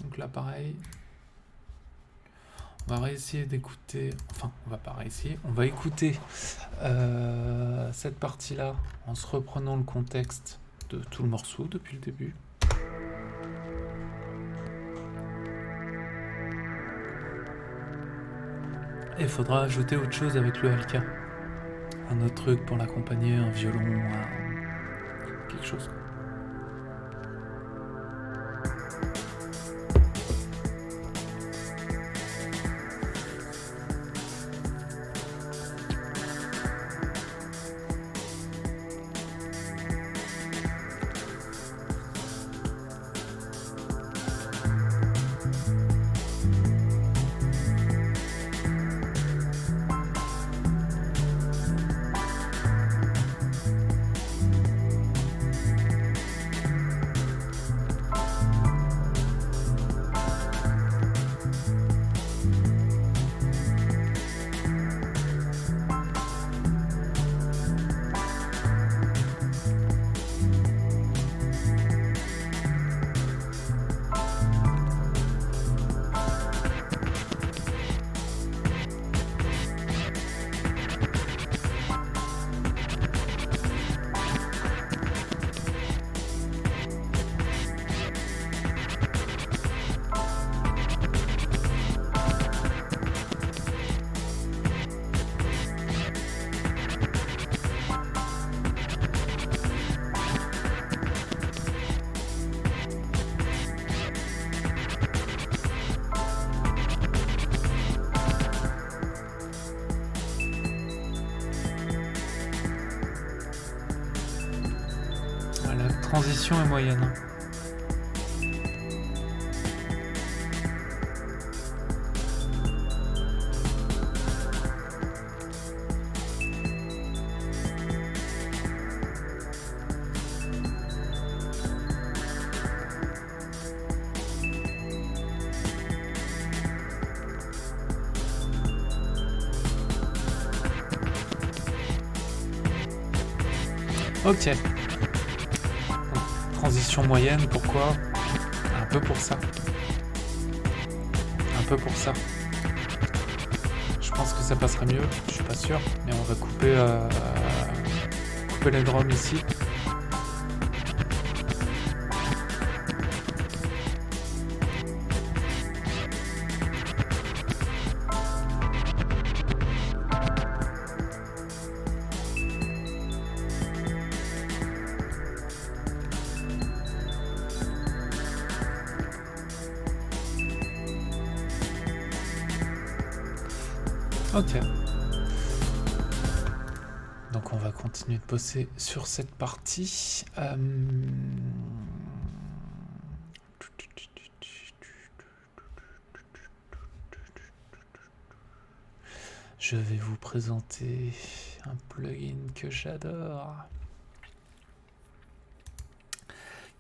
Donc là, pareil. On va réessayer d'écouter... Enfin, on va pas réessayer. On va écouter cette partie-là en se reprenant le contexte de tout le morceau depuis le début. Et il faudra ajouter autre chose avec le LK. Un autre truc pour l'accompagner, un violon, quelque chose. transition est moyenne. Ok. Transition moyenne, pourquoi? Un peu pour ça. Un peu pour ça. Je pense que ça passerait mieux, je suis pas sûr, mais on va couper les drums ici. Ok. Donc on va continuer de bosser sur cette partie. Je vais vous présenter un plugin que j'adore,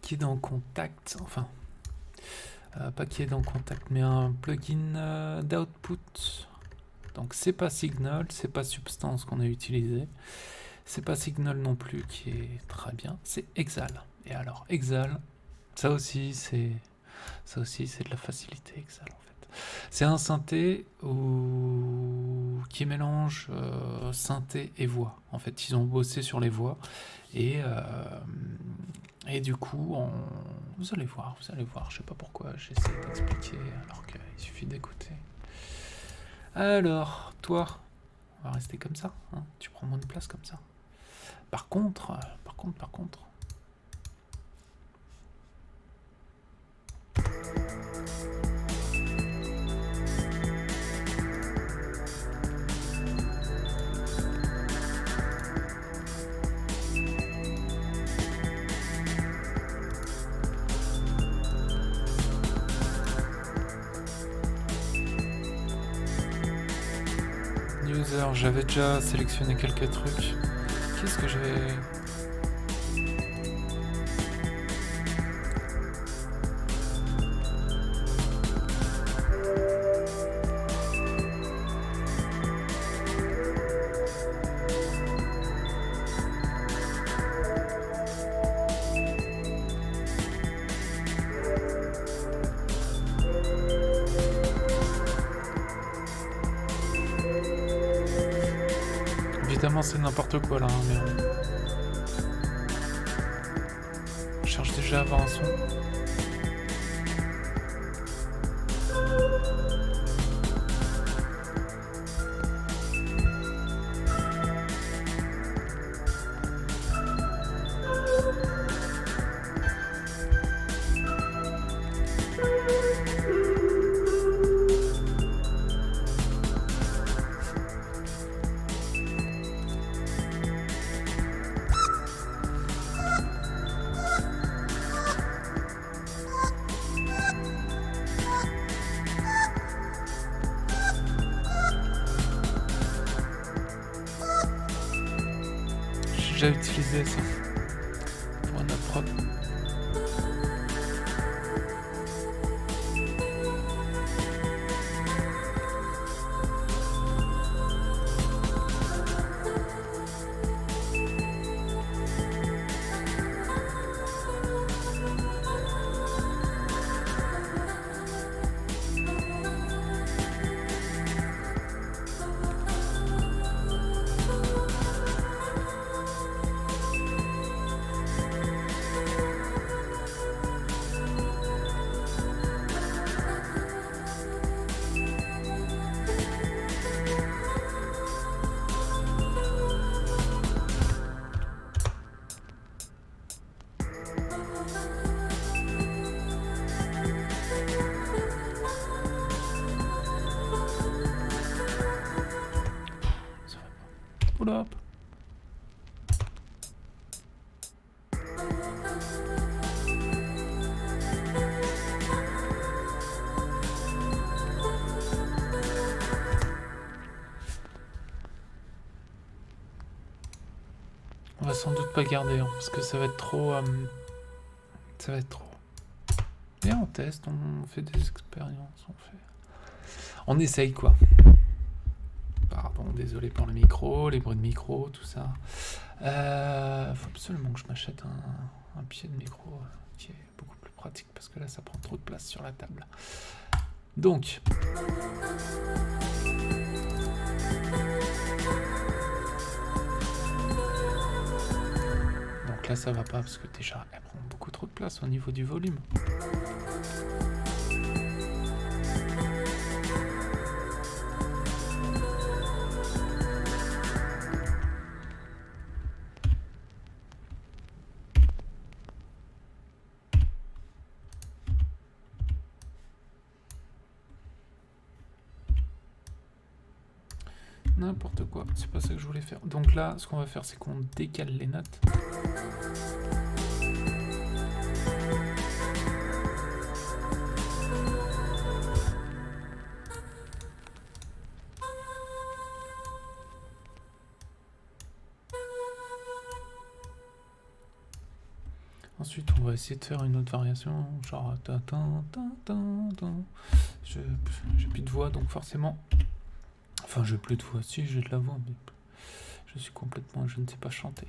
qui est dans Contact, enfin, pas qui est dans Contact, mais un plugin d'output. Donc c'est pas Signal, c'est pas Substance qu'on a utilisé, c'est pas Signal non plus qui est très bien, c'est Exhale. Et alors Exhale, ça aussi c'est de la facilité. Exhale en fait. C'est un synthé qui mélange synthé et voix. En fait, ils ont bossé sur les voix et du coup, vous allez voir. Je sais pas pourquoi j'essaie d'expliquer alors qu'il suffit d'écouter. Alors, toi, on va rester comme ça, hein, tu prends moins de place comme ça. Par contre. User, j'avais déjà sélectionné quelques trucs. Qu'est-ce que j'ai... Évidemment, c'est n'importe quoi là, hein, mais je cherche déjà à avoir un son. J'ai déjà utilisé ça pour un autre prod. Oula, hop. sans doute pas garder, hein, parce que ça va être trop... ça va être trop. Et on teste, on fait des expériences, on essaye, quoi. Pardon, désolé pour le micro, les bruits de micro, tout ça. Faut absolument que je m'achète un pied de micro qui est beaucoup plus pratique, parce que là, ça prend trop de place sur la table. Donc... Donc là, ça va pas, parce que déjà, elle prend beaucoup trop de place au niveau du volume. N'importe quoi, c'est pas ça que je voulais faire. Donc là, ce qu'on va faire, c'est qu'on décale les notes. Ensuite, on va essayer de faire une autre variation, genre... J'ai plus de voix, donc forcément... Enfin, j'ai plus de voix, si j'ai de la voix, mais je suis complètement... Je ne sais pas chanter.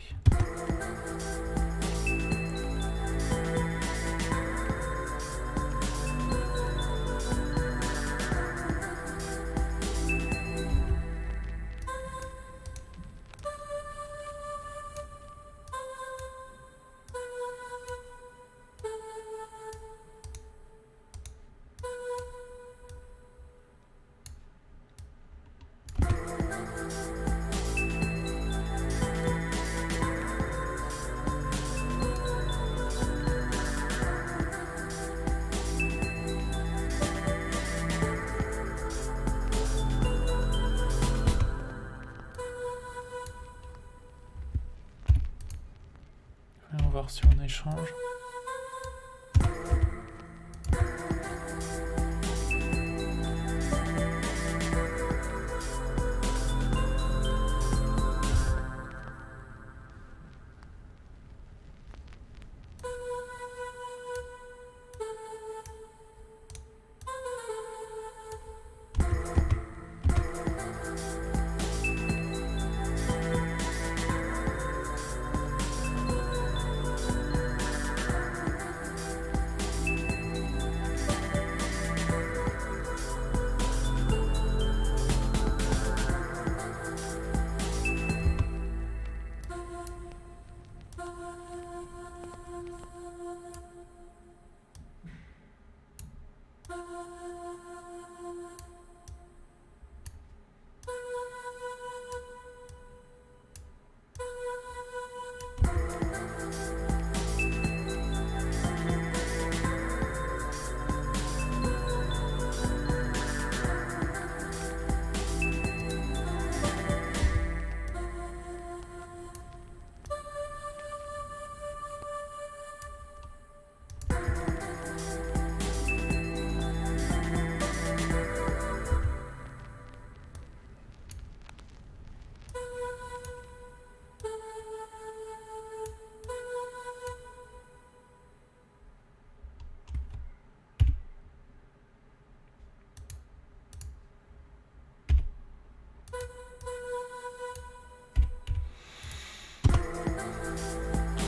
On va voir si on échange.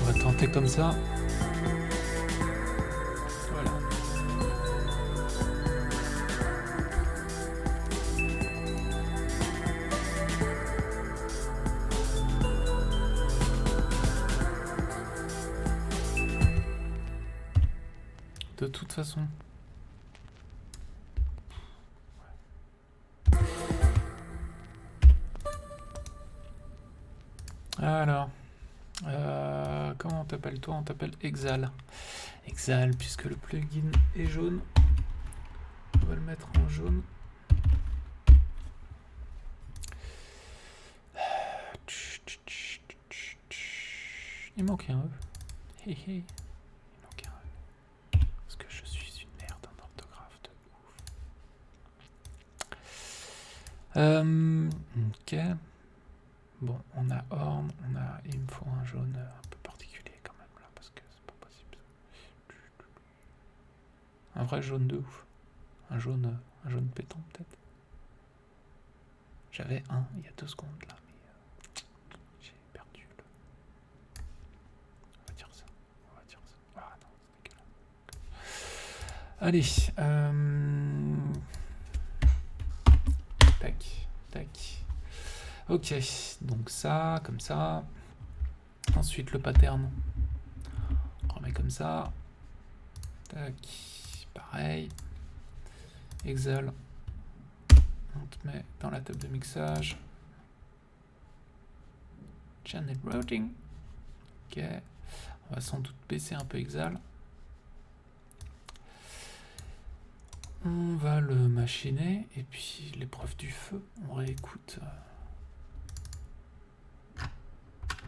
On va tenter comme ça. Voilà. De toute façon. Alors, comment on t'appelle toi? On t'appelle Exal. Exal, puisque le plugin est jaune. On va le mettre en jaune. Il manque un E. Hey, hey. Il manque un E. Parce que je suis une merde en orthographe de ouf. Ok. Bon, on a Horn, il me faut un jaune un peu particulier quand même là, parce que c'est pas possible. Un vrai jaune de ouf. Un jaune pétant peut-être. J'avais un il y a 2 secondes là, mais j'ai perdu le... On va dire ça. Ah non, c'est dégueulasse. Allez. Tac. Ok, donc ça, comme ça. Ensuite le pattern. On remet comme ça. Tac. Pareil. Excel. On te met dans la table de mixage. Channel routing. Ok. On va sans doute baisser un peu Excel. On va le machiner. Et puis l'épreuve du feu, on réécoute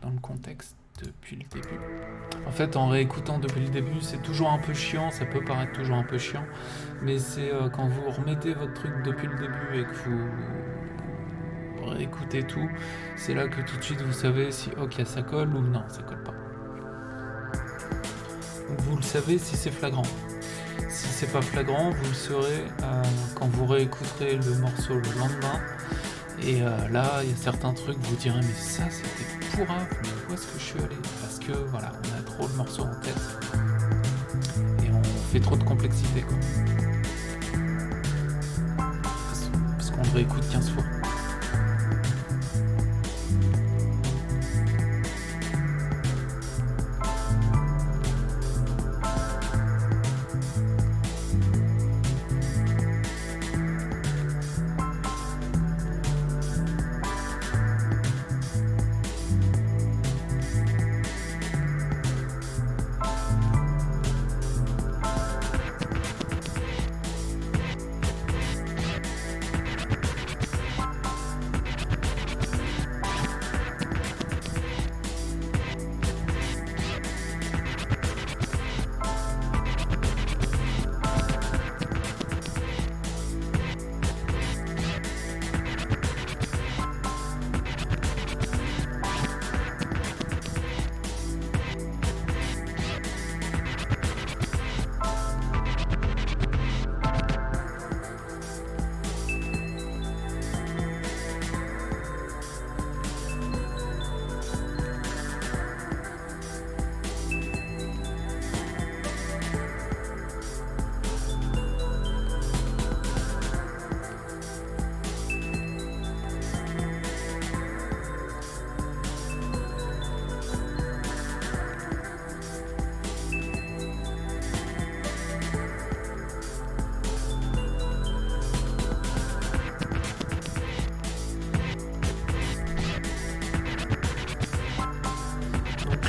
dans le contexte depuis le début. En fait, en réécoutant depuis le début, c'est toujours un peu chiant, ça peut paraître toujours un peu chiant, mais c'est quand vous remettez votre truc depuis le début et que vous réécoutez tout, c'est là que tout de suite vous savez si ok ça colle ou non, ça colle pas. Donc vous le savez si c'est flagrant. Si c'est pas flagrant, vous le saurez quand vous réécouterez le morceau le lendemain. Et là, il y a certains trucs, vous direz mais ça c'était pourrave, mais où est-ce que je suis allé? Parce que voilà, on a trop le morceau en tête et on fait trop de complexité quoi. Parce qu'on le réécoute 15 fois.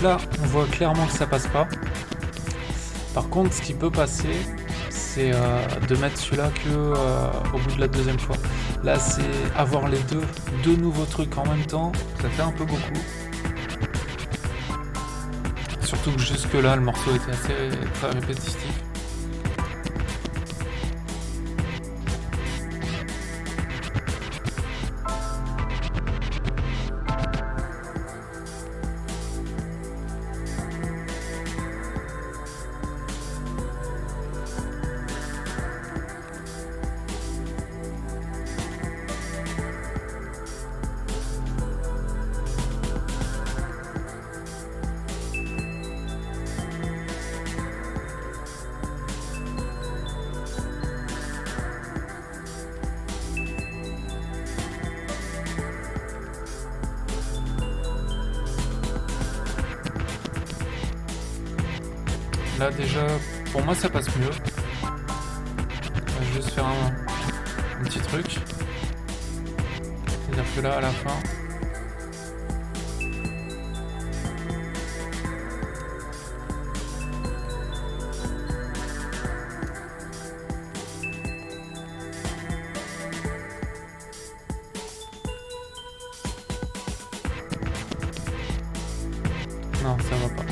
Là, on voit clairement que ça passe pas. Par contre, ce qui peut passer, c'est de mettre celui-là que au bout de la deuxième fois. Là, c'est avoir les deux nouveaux trucs en même temps. Ça fait un peu beaucoup. Surtout que jusque-là, le morceau était très répétitif. Là déjà, pour moi ça passe mieux. Je vais juste faire un petit truc. C'est-à-dire que là à la fin... Non, ça va pas.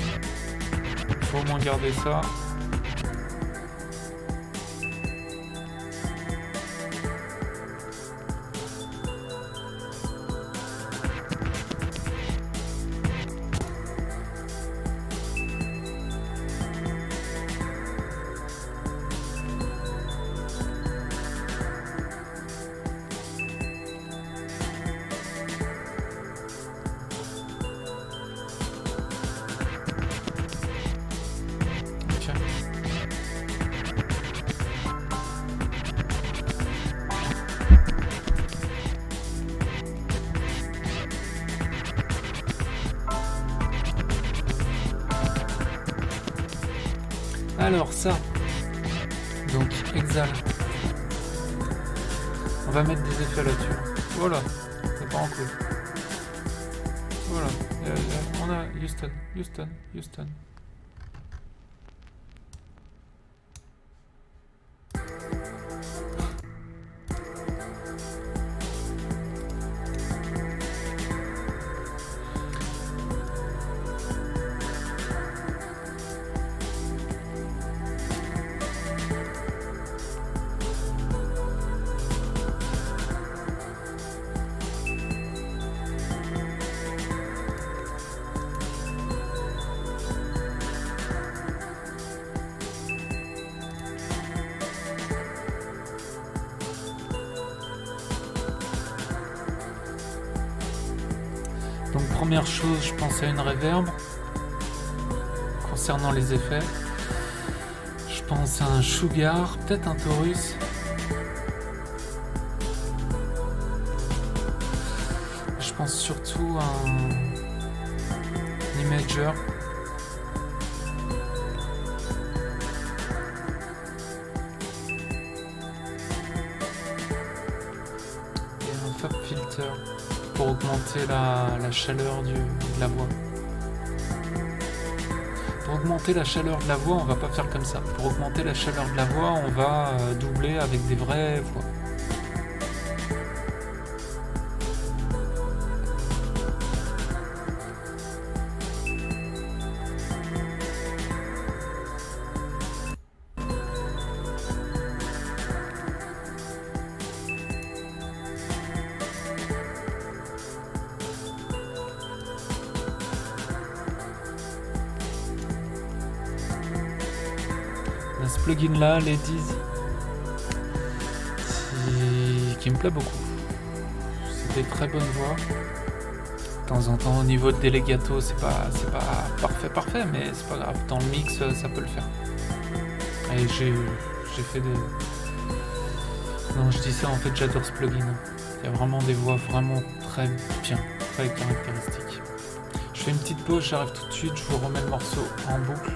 Faut au moins garder ça. Ok. Alors ça, donc exhale. On va mettre des effets là-dessus. Voilà, c'est pas en cool. Voilà, on a Houston, Houston, Houston. Donc première chose, je pense à une reverb. Concernant les effets, je pense à un Sugar, peut-être un Taurus. Je pense surtout à un Imager. Et un Fab Filter pour augmenter la chaleur de la voix. Pour augmenter la chaleur de la voix, on va pas faire comme ça. Pour augmenter la chaleur de la voix, on va doubler avec des vraies voix. Ce plugin là, Ladies, qui me plaît beaucoup. C'est des très bonnes voix. De temps en temps, au niveau de délégato, c'est pas parfait, mais c'est pas grave. Dans le mix, ça peut le faire. Et j'ai fait des... Non, je dis ça, en fait, j'adore ce plugin. Il y a vraiment des voix vraiment très bien, très caractéristiques. Je fais une petite pause, j'arrive tout de suite, je vous remets le morceau en boucle.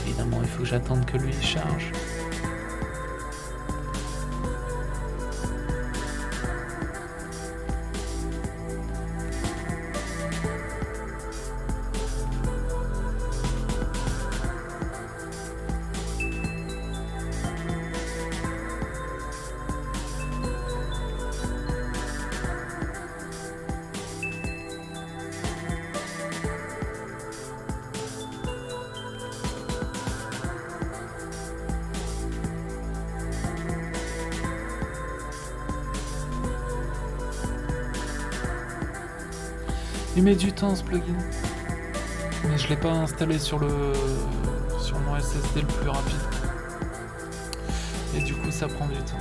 Évidemment, il faut que j'attende que lui charge. Il met du temps ce plugin, mais je l'ai pas installé sur mon SSD le plus rapide, et du coup ça prend du temps.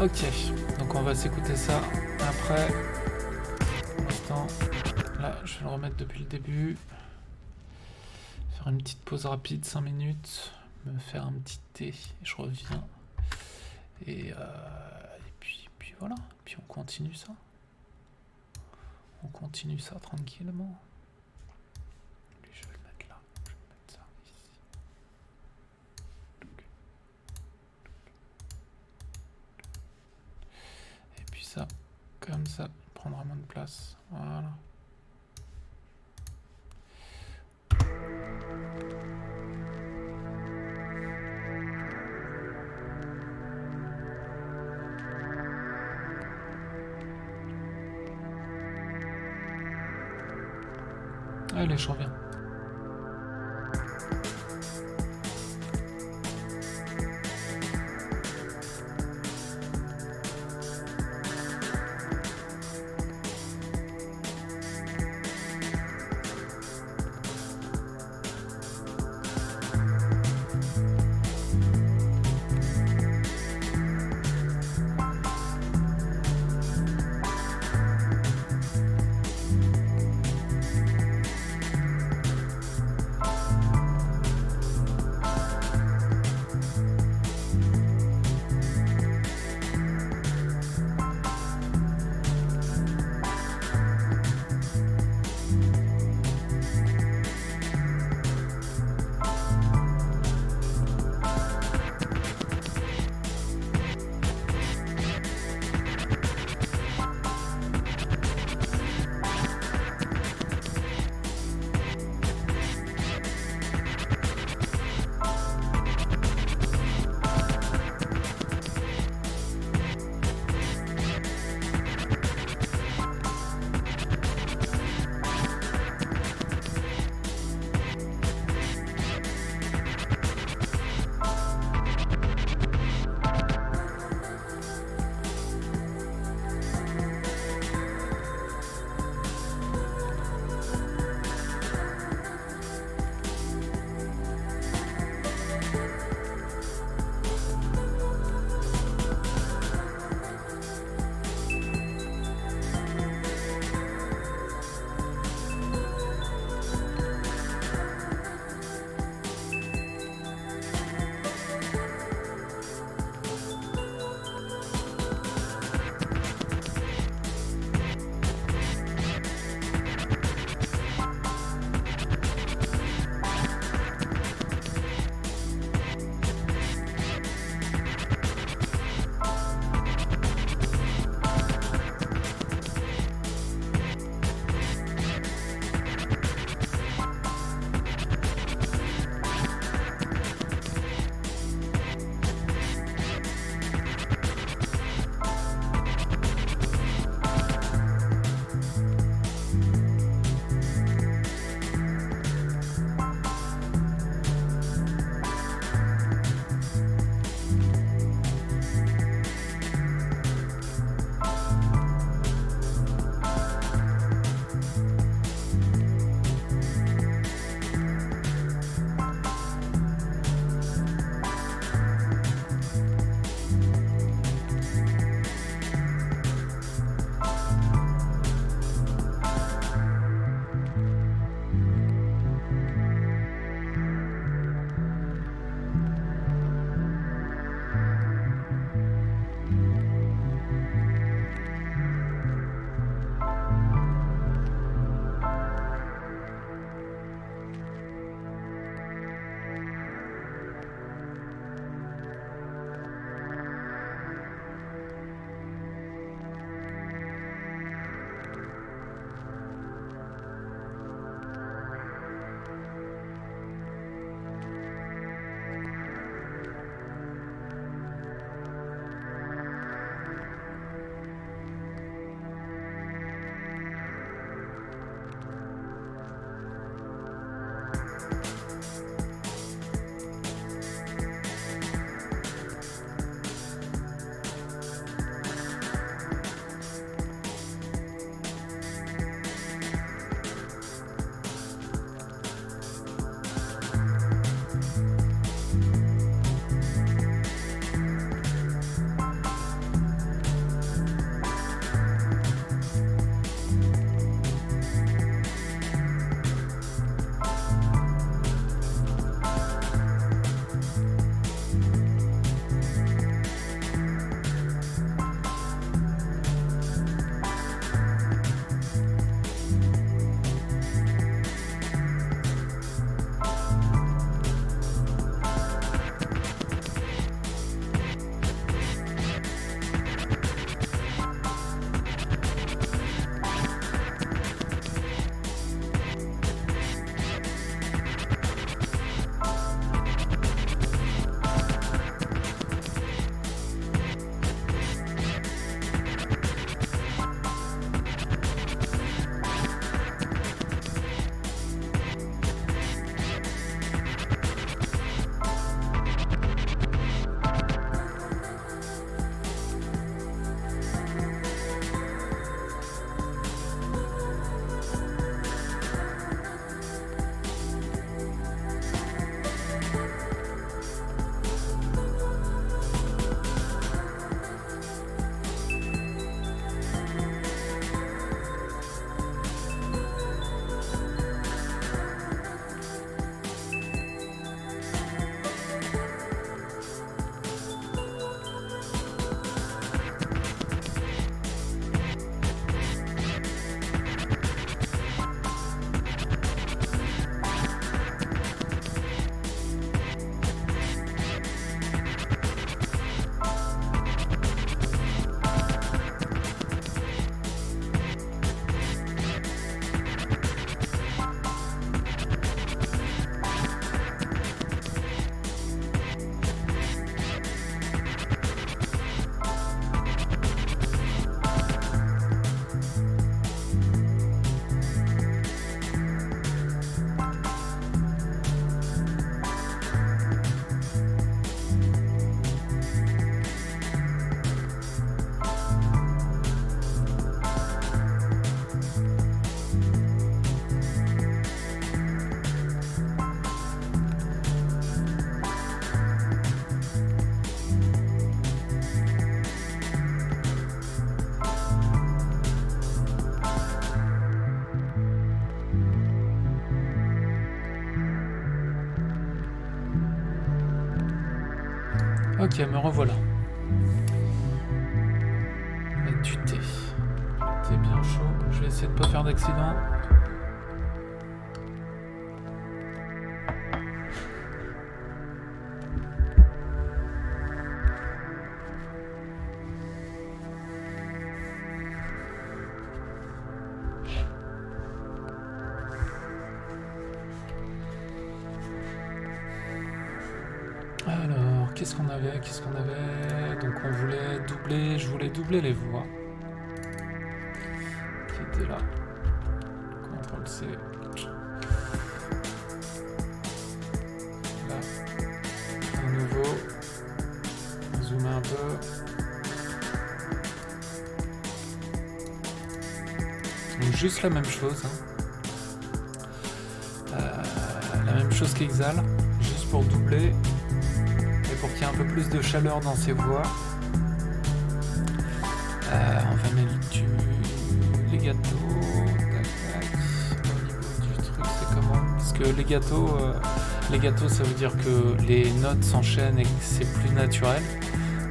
Ok, donc on va s'écouter ça après. Pour l'instant, là, je vais le remettre depuis le début. Faire une petite pause rapide, 5 minutes. Me faire un petit thé, et je reviens. Et puis voilà, puis on continue ça. On continue ça tranquillement. Lui, je vais le mettre là. Je vais mettre ça ici. Et puis ça, comme ça, il prendra moins de place. Voilà. Allez, je reviens. Ok, me revoilà. Avec du thé. Thé bien chaud. Je vais essayer de pas faire d'accident. Alors, qu'est-ce qu'on avait? Donc on voulait doubler, je voulais doubler les voix. Qui étaient là. CTRL-C. Là. À nouveau. On zoome un peu. Donc juste la même chose. Hein. La même chose qu'Exal. Juste pour doubler. Pour qu'il y ait un peu plus de chaleur dans ces voix. On va mettre du legato. Tac, tac. Au niveau du truc, c'est comment? Parce que legato, ça veut dire que les notes s'enchaînent et que c'est plus naturel.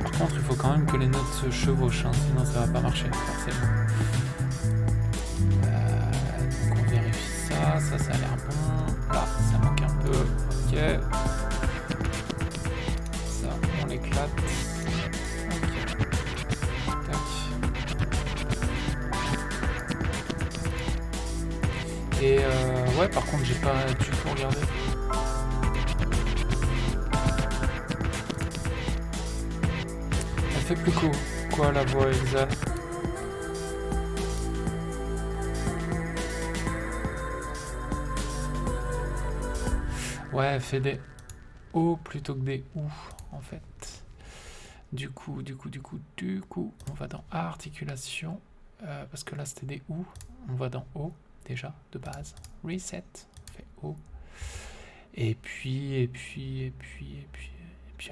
Par contre, il faut quand même que les notes se chevauchent, hein, sinon ça va pas marcher forcément. Donc on vérifie ça. Ça a l'air bon. Là, ça manque un peu. Ok. On l'éclate. Okay. Tac. Et ouais, par contre, j'ai pas du tout regardé. Elle fait plus quoi la voix Exal? Ouais, elle fait des O plutôt que des OU en fait. Du coup, on va dans A, articulation, parce que là c'était des OU, on va dans O, déjà, de base. Reset, on fait O. Et puis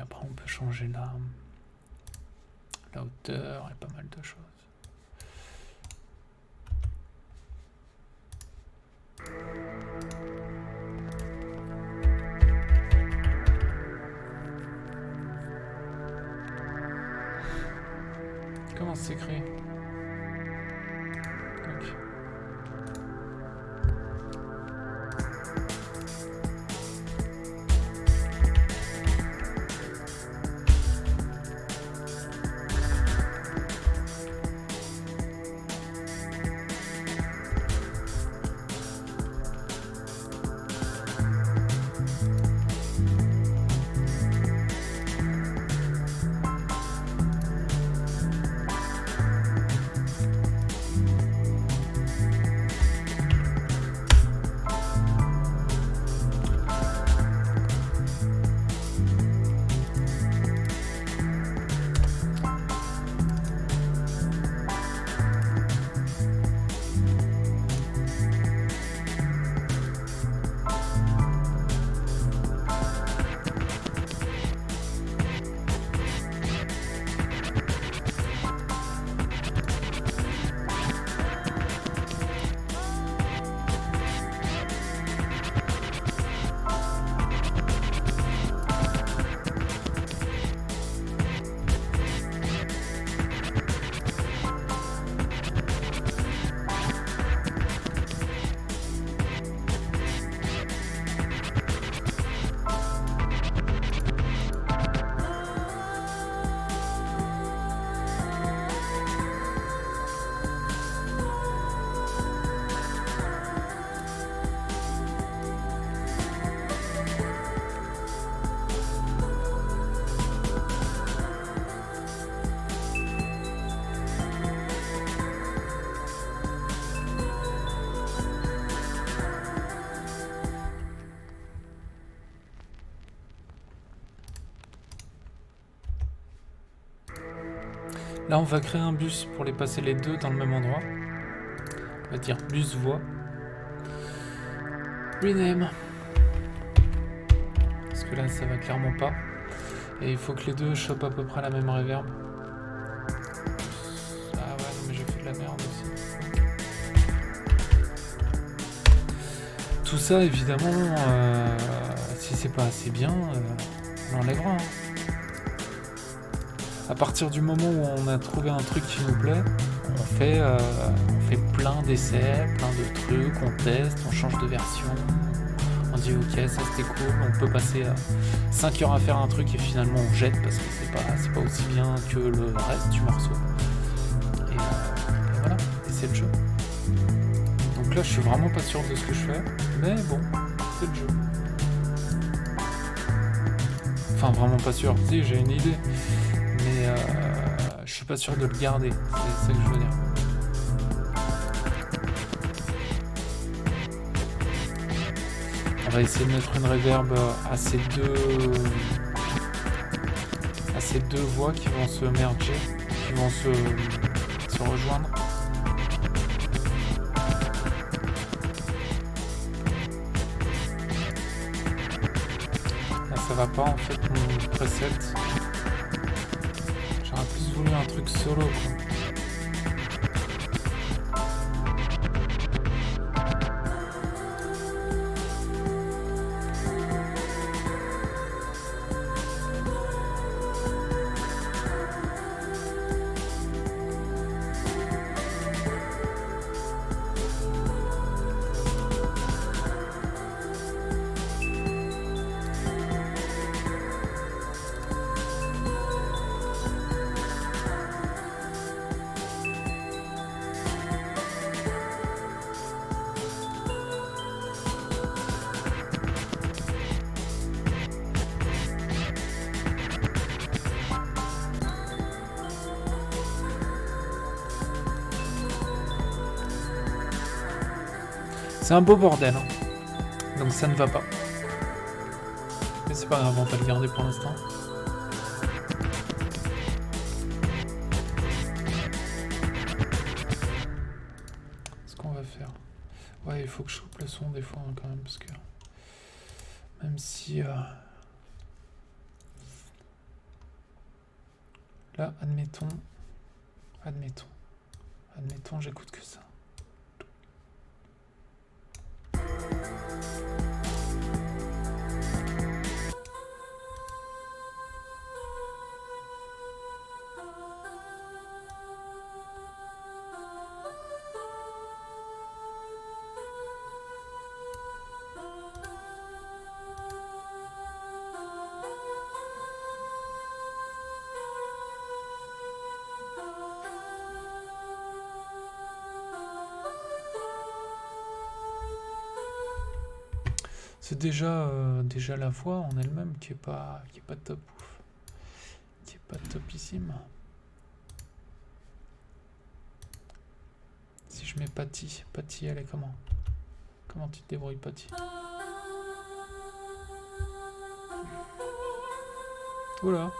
après on peut changer la hauteur et pas mal de choses. Comment ça s'écrit? Là, on va créer un bus pour les passer les deux dans le même endroit. On va dire bus voix. Rename. Parce que là, ça va clairement pas. Et il faut que les deux chopent à peu près la même reverb. Ah ouais, non, mais j'ai fait de la merde aussi. Tout ça, évidemment, si c'est pas assez bien, on l'enlèvera. Hein. À partir du moment où on a trouvé un truc qui nous plaît, on fait plein d'essais, plein de trucs, on teste, on change de version, on dit ok ça c'était cool, on peut passer 5 heures à faire un truc et finalement on jette parce que c'est pas aussi bien que le reste du morceau. Et voilà, et c'est le jeu. Donc là je suis vraiment pas sûr de ce que je fais, mais bon, c'est le jeu. Enfin vraiment pas sûr, si j'ai une idée, mais je suis pas sûr de le garder, c'est ça que je veux dire. On va essayer de mettre une reverb à ces deux voix qui vont se merger, qui vont se rejoindre. Là ça va pas en fait mon preset. J'aurais plus voulu un truc solo quoi. C'est un beau bordel, hein. Donc ça ne va pas. Mais c'est pas grave, on va le garder pour l'instant. Ce qu'on va faire. Ouais, il faut que je coupe le son des fois hein, quand même, parce que même si là, admettons, j'écoute que ça. C'est déjà la voix en elle-même qui est pas top ouf, qui est pas topissime. Si je mets Patty, elle est comment? Comment tu te débrouilles, Patty? Oula.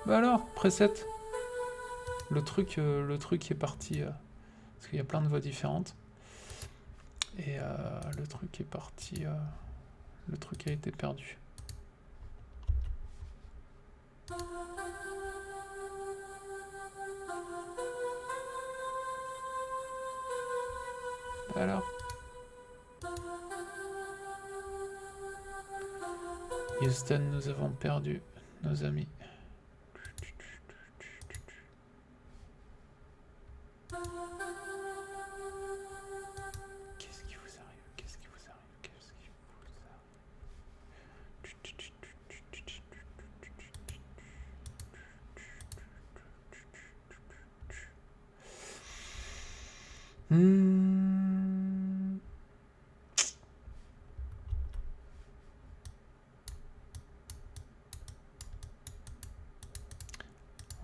Bah alors, preset. Le truc est parti, parce qu'il y a plein de voix différentes. Et le truc est parti, le truc a été perdu. Alors Houston, nous avons perdu nos amis. Qu'est-ce qui vous arrive? Qu'est-ce qui vous arrive? Qu'est-ce qui vous arrive?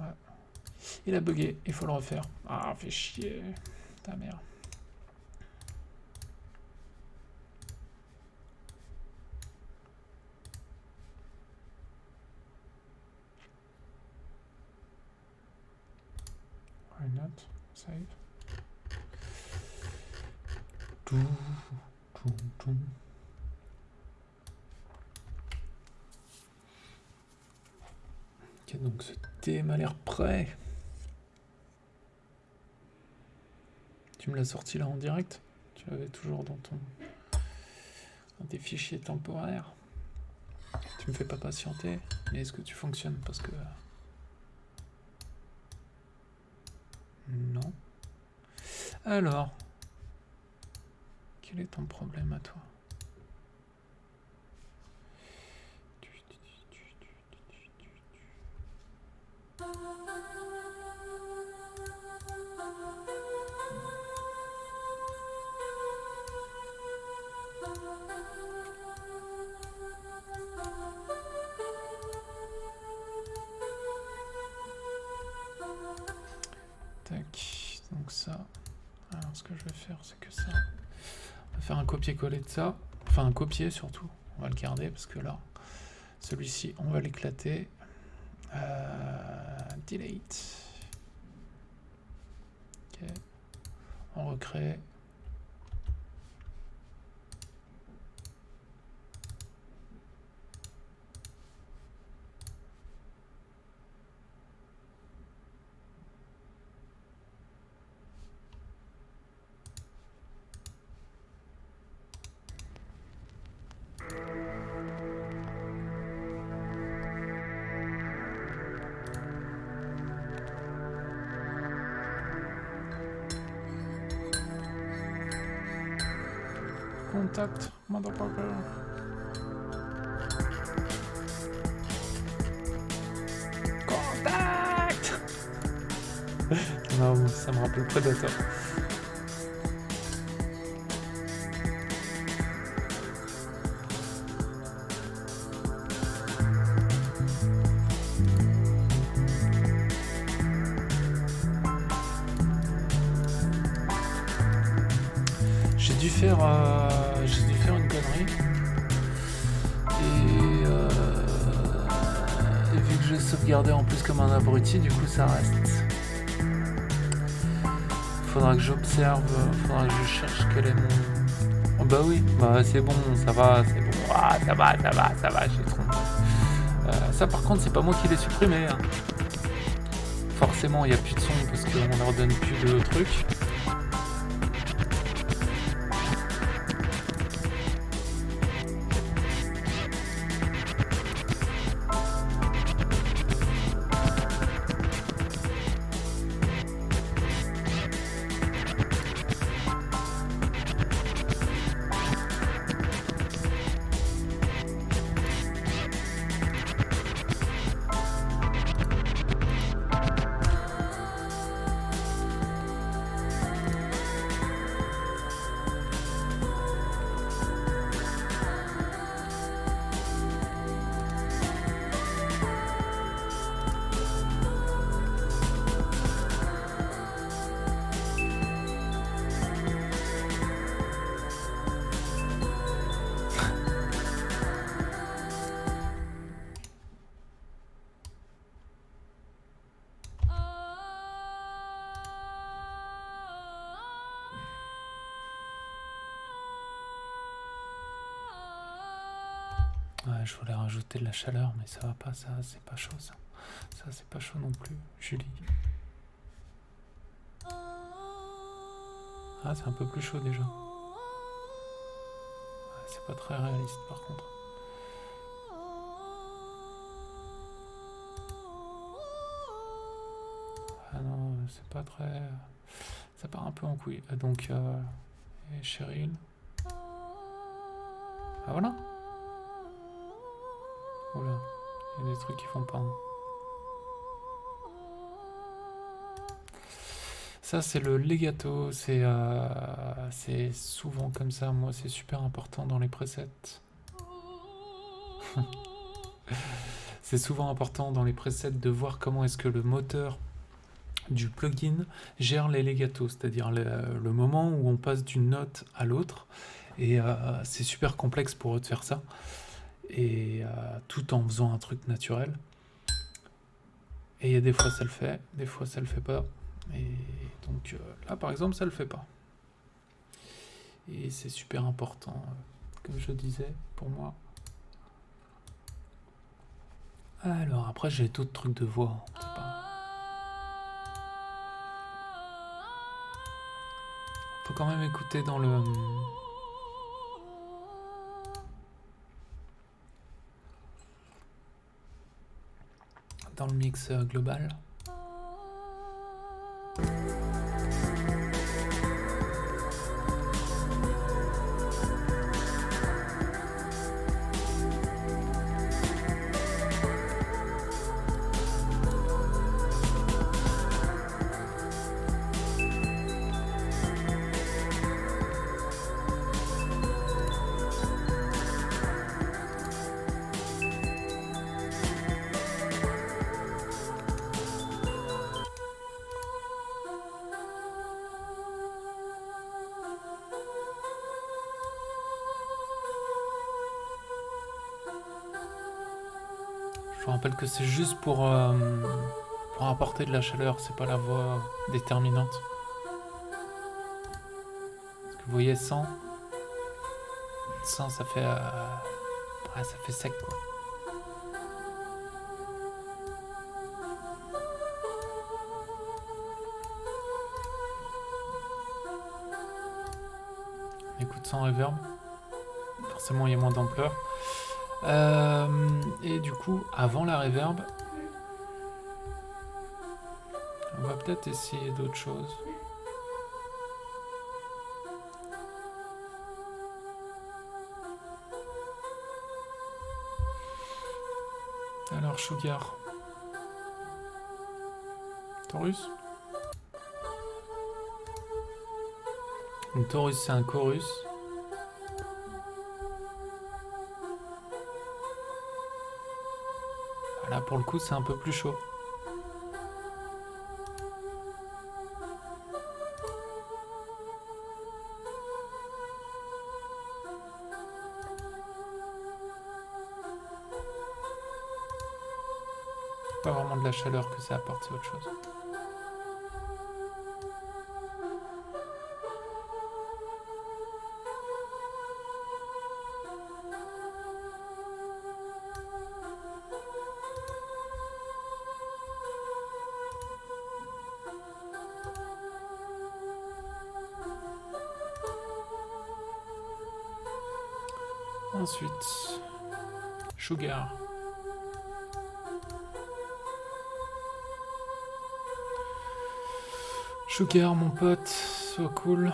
Ouais. Il a bugué, il faut le refaire. Ah, fait chier. Ta mère. Why not? Save. Ok, donc ce thème a l'air prêt. Tu me l'as sorti là en direct? Tu l'avais toujours dans ton... dans tes fichiers temporaires. Tu me fais pas patienter, mais est-ce que tu fonctionnes? Parce que... non. Alors, quel est ton problème à toi? Tac, donc ça. Alors ce que je vais faire, c'est que ça. On va faire un copier-coller de ça. Enfin un copier surtout. On va le garder parce que là, celui-ci, on va l'éclater. Delete. Ok. On recrée. Contact, motherfucker. Contact. Non, ça me rappelle Predator. J'ai dû faire une connerie. Et vu que j'ai sauvegardé en plus comme un abruti, du coup ça reste. Faudra que j'observe, faudra que je cherche quel est mon... Oh bah oui, bah c'est bon, ça va, c'est bon. Ah, ça va, j'ai trompé. Ça par contre c'est pas moi qui l'ai supprimé. Hein. Forcément il n'y a plus de son parce qu'on leur donne plus de trucs. Ouais, je voulais rajouter de la chaleur, mais ça va pas, ça c'est pas chaud ça. Ça c'est pas chaud non plus, Julie. Ah, c'est un peu plus chaud déjà. Ouais, c'est pas très réaliste par contre. Ah non, c'est pas très... Ça part un peu en couille. Donc, et Cheryl. Ah voilà. Oula, il y a des trucs qui font pas. Hein. Ça, c'est le legato. C'est souvent comme ça. Moi, c'est super important dans les presets. C'est souvent important dans les presets de voir comment est-ce que le moteur du plugin gère les legatos, c'est-à-dire le moment où on passe d'une note à l'autre. Et c'est super complexe pour eux de faire ça. Et tout en faisant un truc naturel. Et il y a des fois ça le fait, des fois ça le fait pas. Et donc là par exemple ça le fait pas. Et c'est super important, comme je disais, pour moi. Alors après j'ai d'autres trucs de voix. C'est pas... Faut quand même écouter dans le... dans le mix global. Je vous rappelle que c'est juste pour apporter de la chaleur, c'est pas la voix déterminante. Parce que vous voyez, 100, ça fait, ça fait sec quoi. Écoute sans reverb, forcément il y a moins d'ampleur. Et du coup, avant la reverb, on va peut-être essayer d'autres choses. Alors, Sugar. Taurus. Donc, Taurus, c'est un chorus. Là, pour le coup, c'est un peu plus chaud. Pas vraiment de la chaleur que ça apporte, c'est autre chose. Ensuite, Sugar. Sugar, mon pote, sois cool.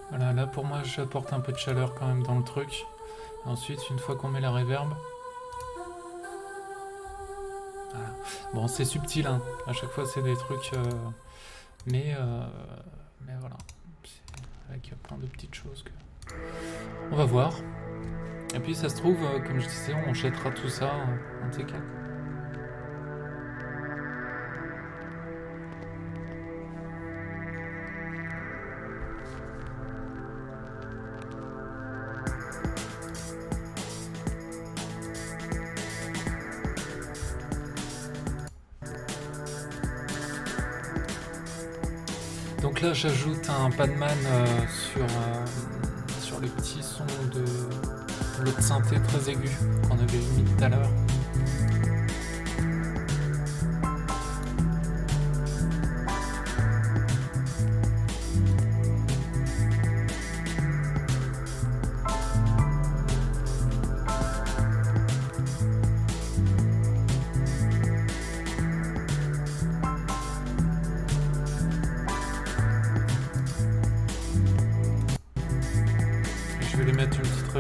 Voilà, là pour moi j'apporte un peu de chaleur quand même dans le truc. Et ensuite, une fois qu'on met la reverb, voilà. Bon, c'est subtil, hein. À chaque fois c'est des trucs, mais voilà, c'est avec plein de petites choses que on va voir. Et puis ça se trouve, comme je disais, on jettera tout ça en T4. Donc là j'ajoute un padman sur les petits sons de l'autre synthé très aigu qu'on avait mis tout à l'heure.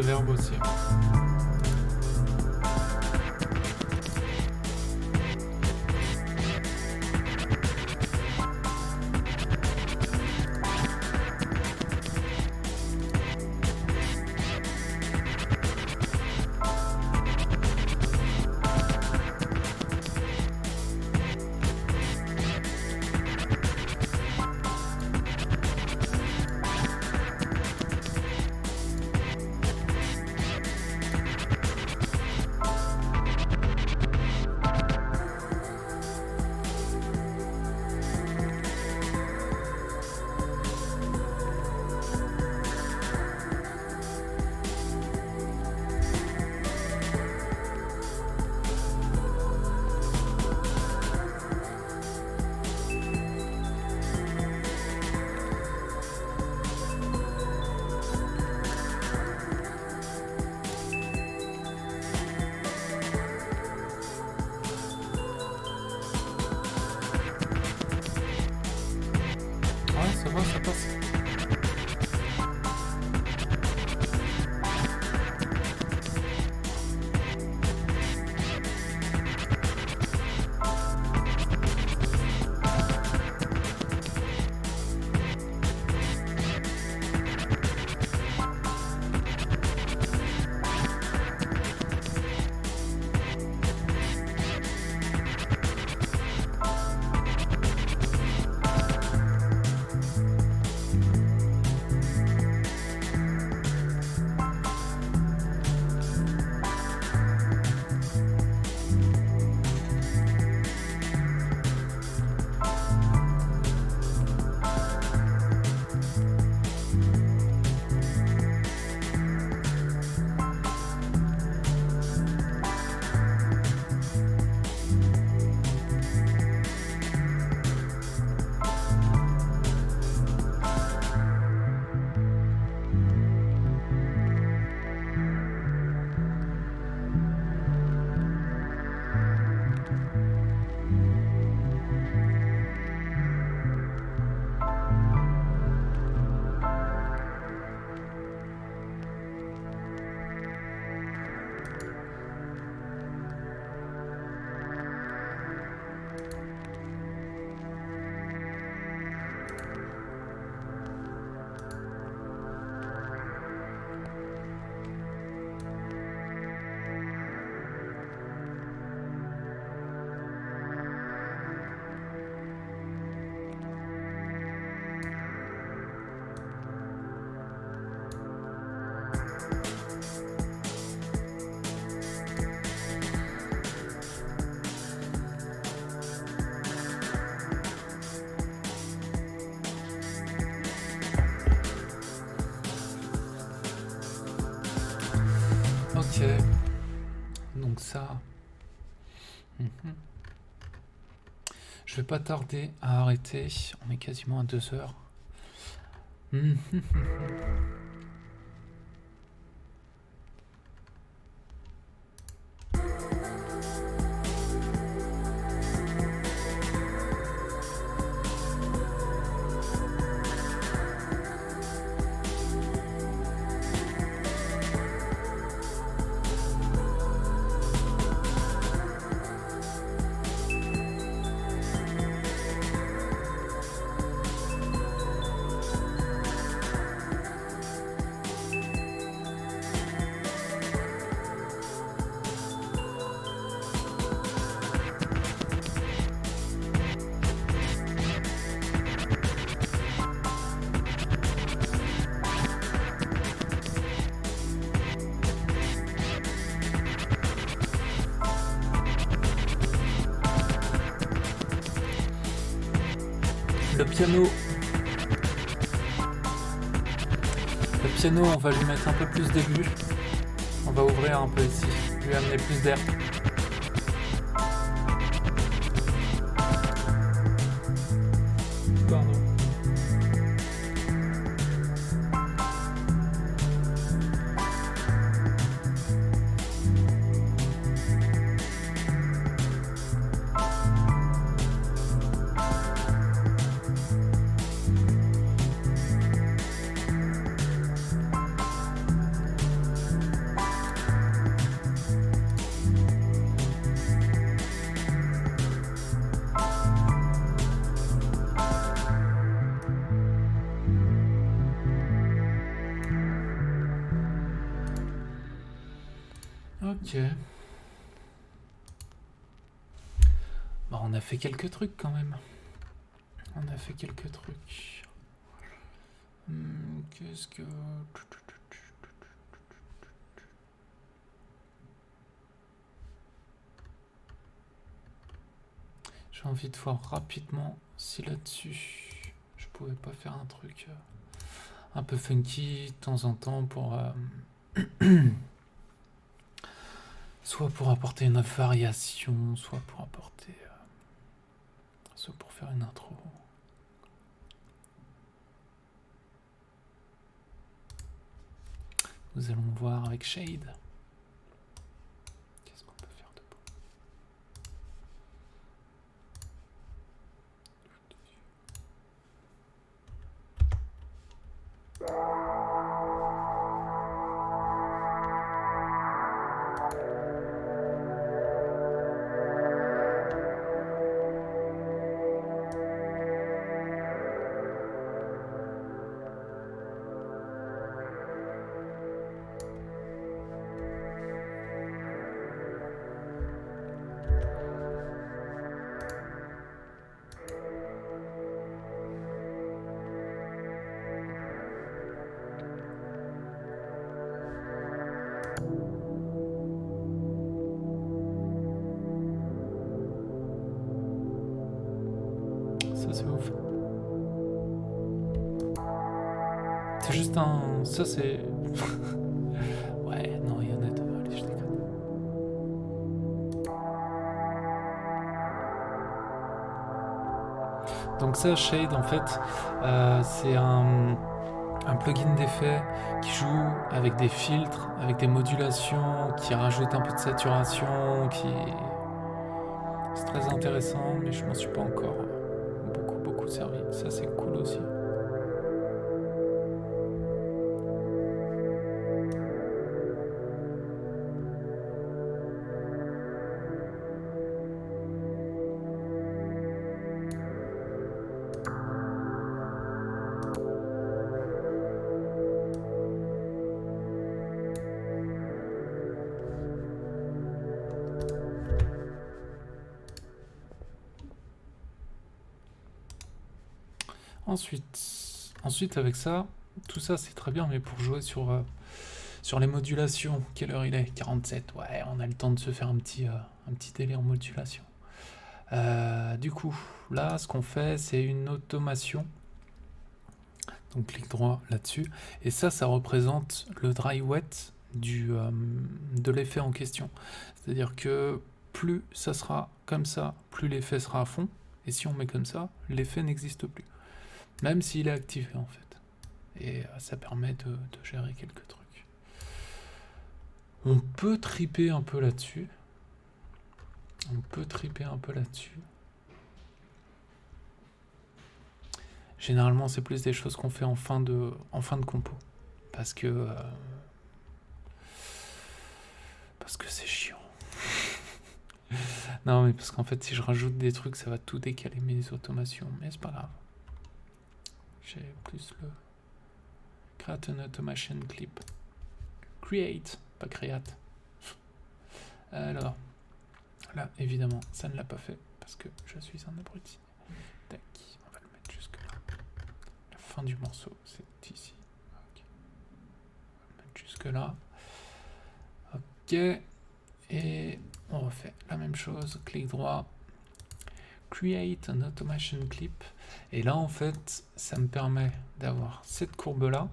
verbe aussi. Ouais, ça va, ça passe. Ok. Donc ça. Mhm. Je vais pas tarder à arrêter. On est quasiment à 2 heures. Mhm. Le piano, on va lui mettre un peu plus d'aigus. On va ouvrir un peu ici, lui amener plus d'air. Pardon. Ok. Bah, on a fait quelques trucs quand même. On a fait quelques trucs. Qu'est-ce que... J'ai envie de voir rapidement si là-dessus, je pouvais pas faire un truc un peu funky de temps en temps pour... soit pour apporter une variation, soit pour apporter... soit pour faire une intro. Nous allons voir avec Shade. Qu'est-ce qu'on peut faire de beau? Ça c'est ouf. C'est juste un... Ça c'est... ouais, non, il y en a deux. Allez, je déconne. Donc ça, Shade, en fait, c'est un plugin d'effet qui joue avec des filtres, avec des modulations, qui rajoute un peu de saturation, qui... C'est très intéressant, mais je m'en suis pas encore beaucoup servi. Ça, c'est cool aussi. Ensuite, avec ça, tout ça c'est très bien, mais pour jouer sur les modulations, quelle heure il est? 47, ouais, on a le temps de se faire un petit délai en modulation. Du coup, là, ce qu'on fait, c'est une automation. Donc, clic droit là-dessus. Et ça représente le dry wet de l'effet en question. C'est-à-dire que plus ça sera comme ça, plus l'effet sera à fond. Et si on met comme ça, l'effet n'existe plus. Même s'il est activé, en fait. Et ça permet de gérer quelques trucs. On peut triper un peu là-dessus. Généralement, c'est plus des choses qu'on fait en fin de compo. Parce que c'est chiant. Non, mais parce qu'en fait, si je rajoute des trucs, ça va tout décaler mes automations. Mais c'est pas grave. J'ai plus le... Create an automation clip. Create, pas create. Alors, là, évidemment, ça ne l'a pas fait. Parce que je suis un abruti. Tac, on va le mettre jusque là. La fin du morceau, c'est ici. Okay. On va le mettre jusque là. Ok. Et on refait la même chose. Clic droit. Create an automation clip. Et là, en fait, ça me permet d'avoir cette courbe-là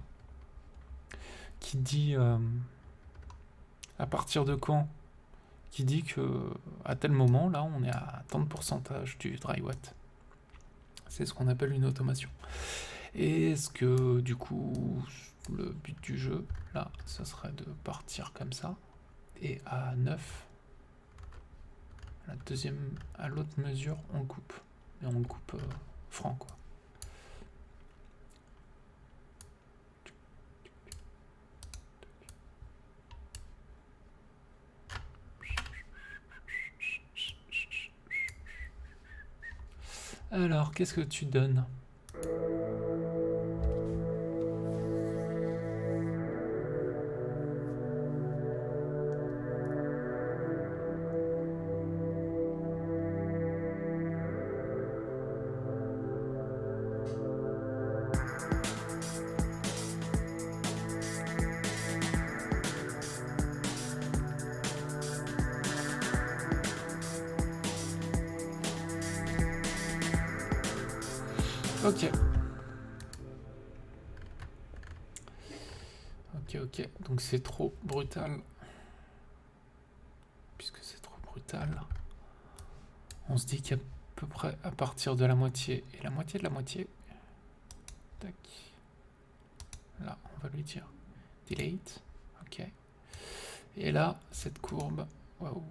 qui dit à partir de quand, qui dit que à tel moment, là, on est à tant de pourcentage du dry wet. C'est ce qu'on appelle une automation. Et ce que, du coup, le but du jeu, là, ça serait de partir comme ça. Et à 9, à l'autre mesure, on le coupe. Et on le coupe franc, quoi. Alors, qu'est-ce que tu donnes? Ok. Ok. Donc c'est trop brutal. Puisque c'est trop brutal, on se dit qu'à peu près à partir de la moitié et la moitié de la moitié, tac, là on va lui dire delete, ok, et là cette courbe, waouh,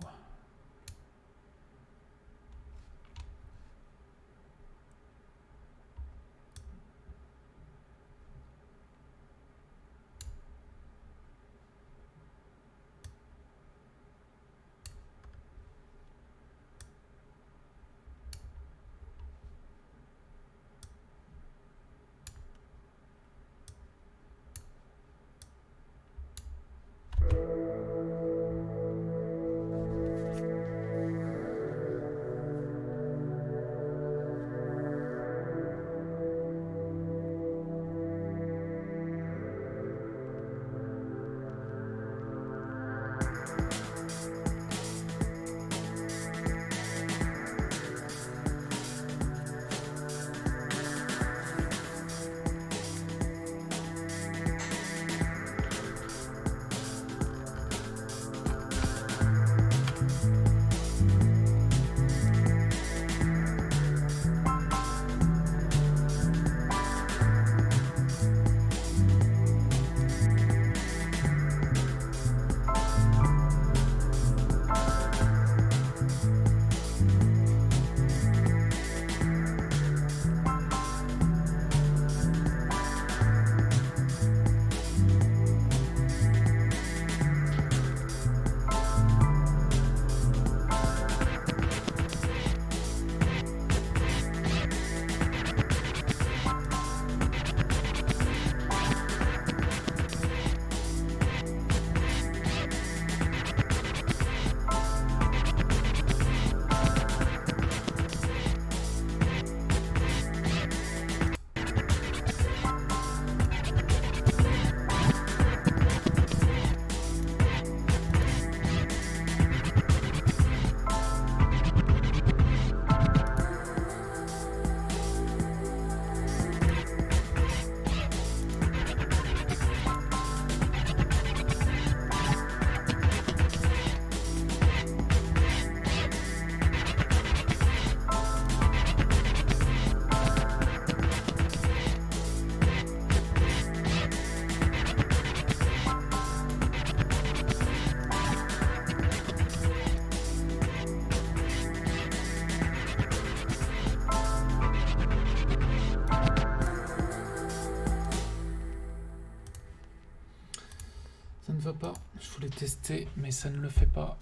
ça ne va pas, je voulais tester mais ça ne le fait pas.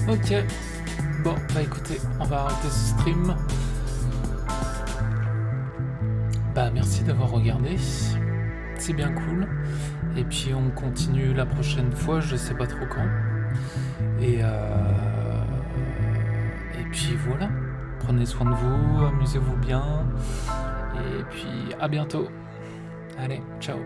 Ok. Bon, bah écoutez, on va arrêter ce stream. Bah merci d'avoir regardé. C'est bien cool. Et puis on continue la prochaine fois, je sais pas trop quand. Et puis voilà. Prenez soin de vous, amusez-vous bien. Et puis à bientôt. Allez, ciao.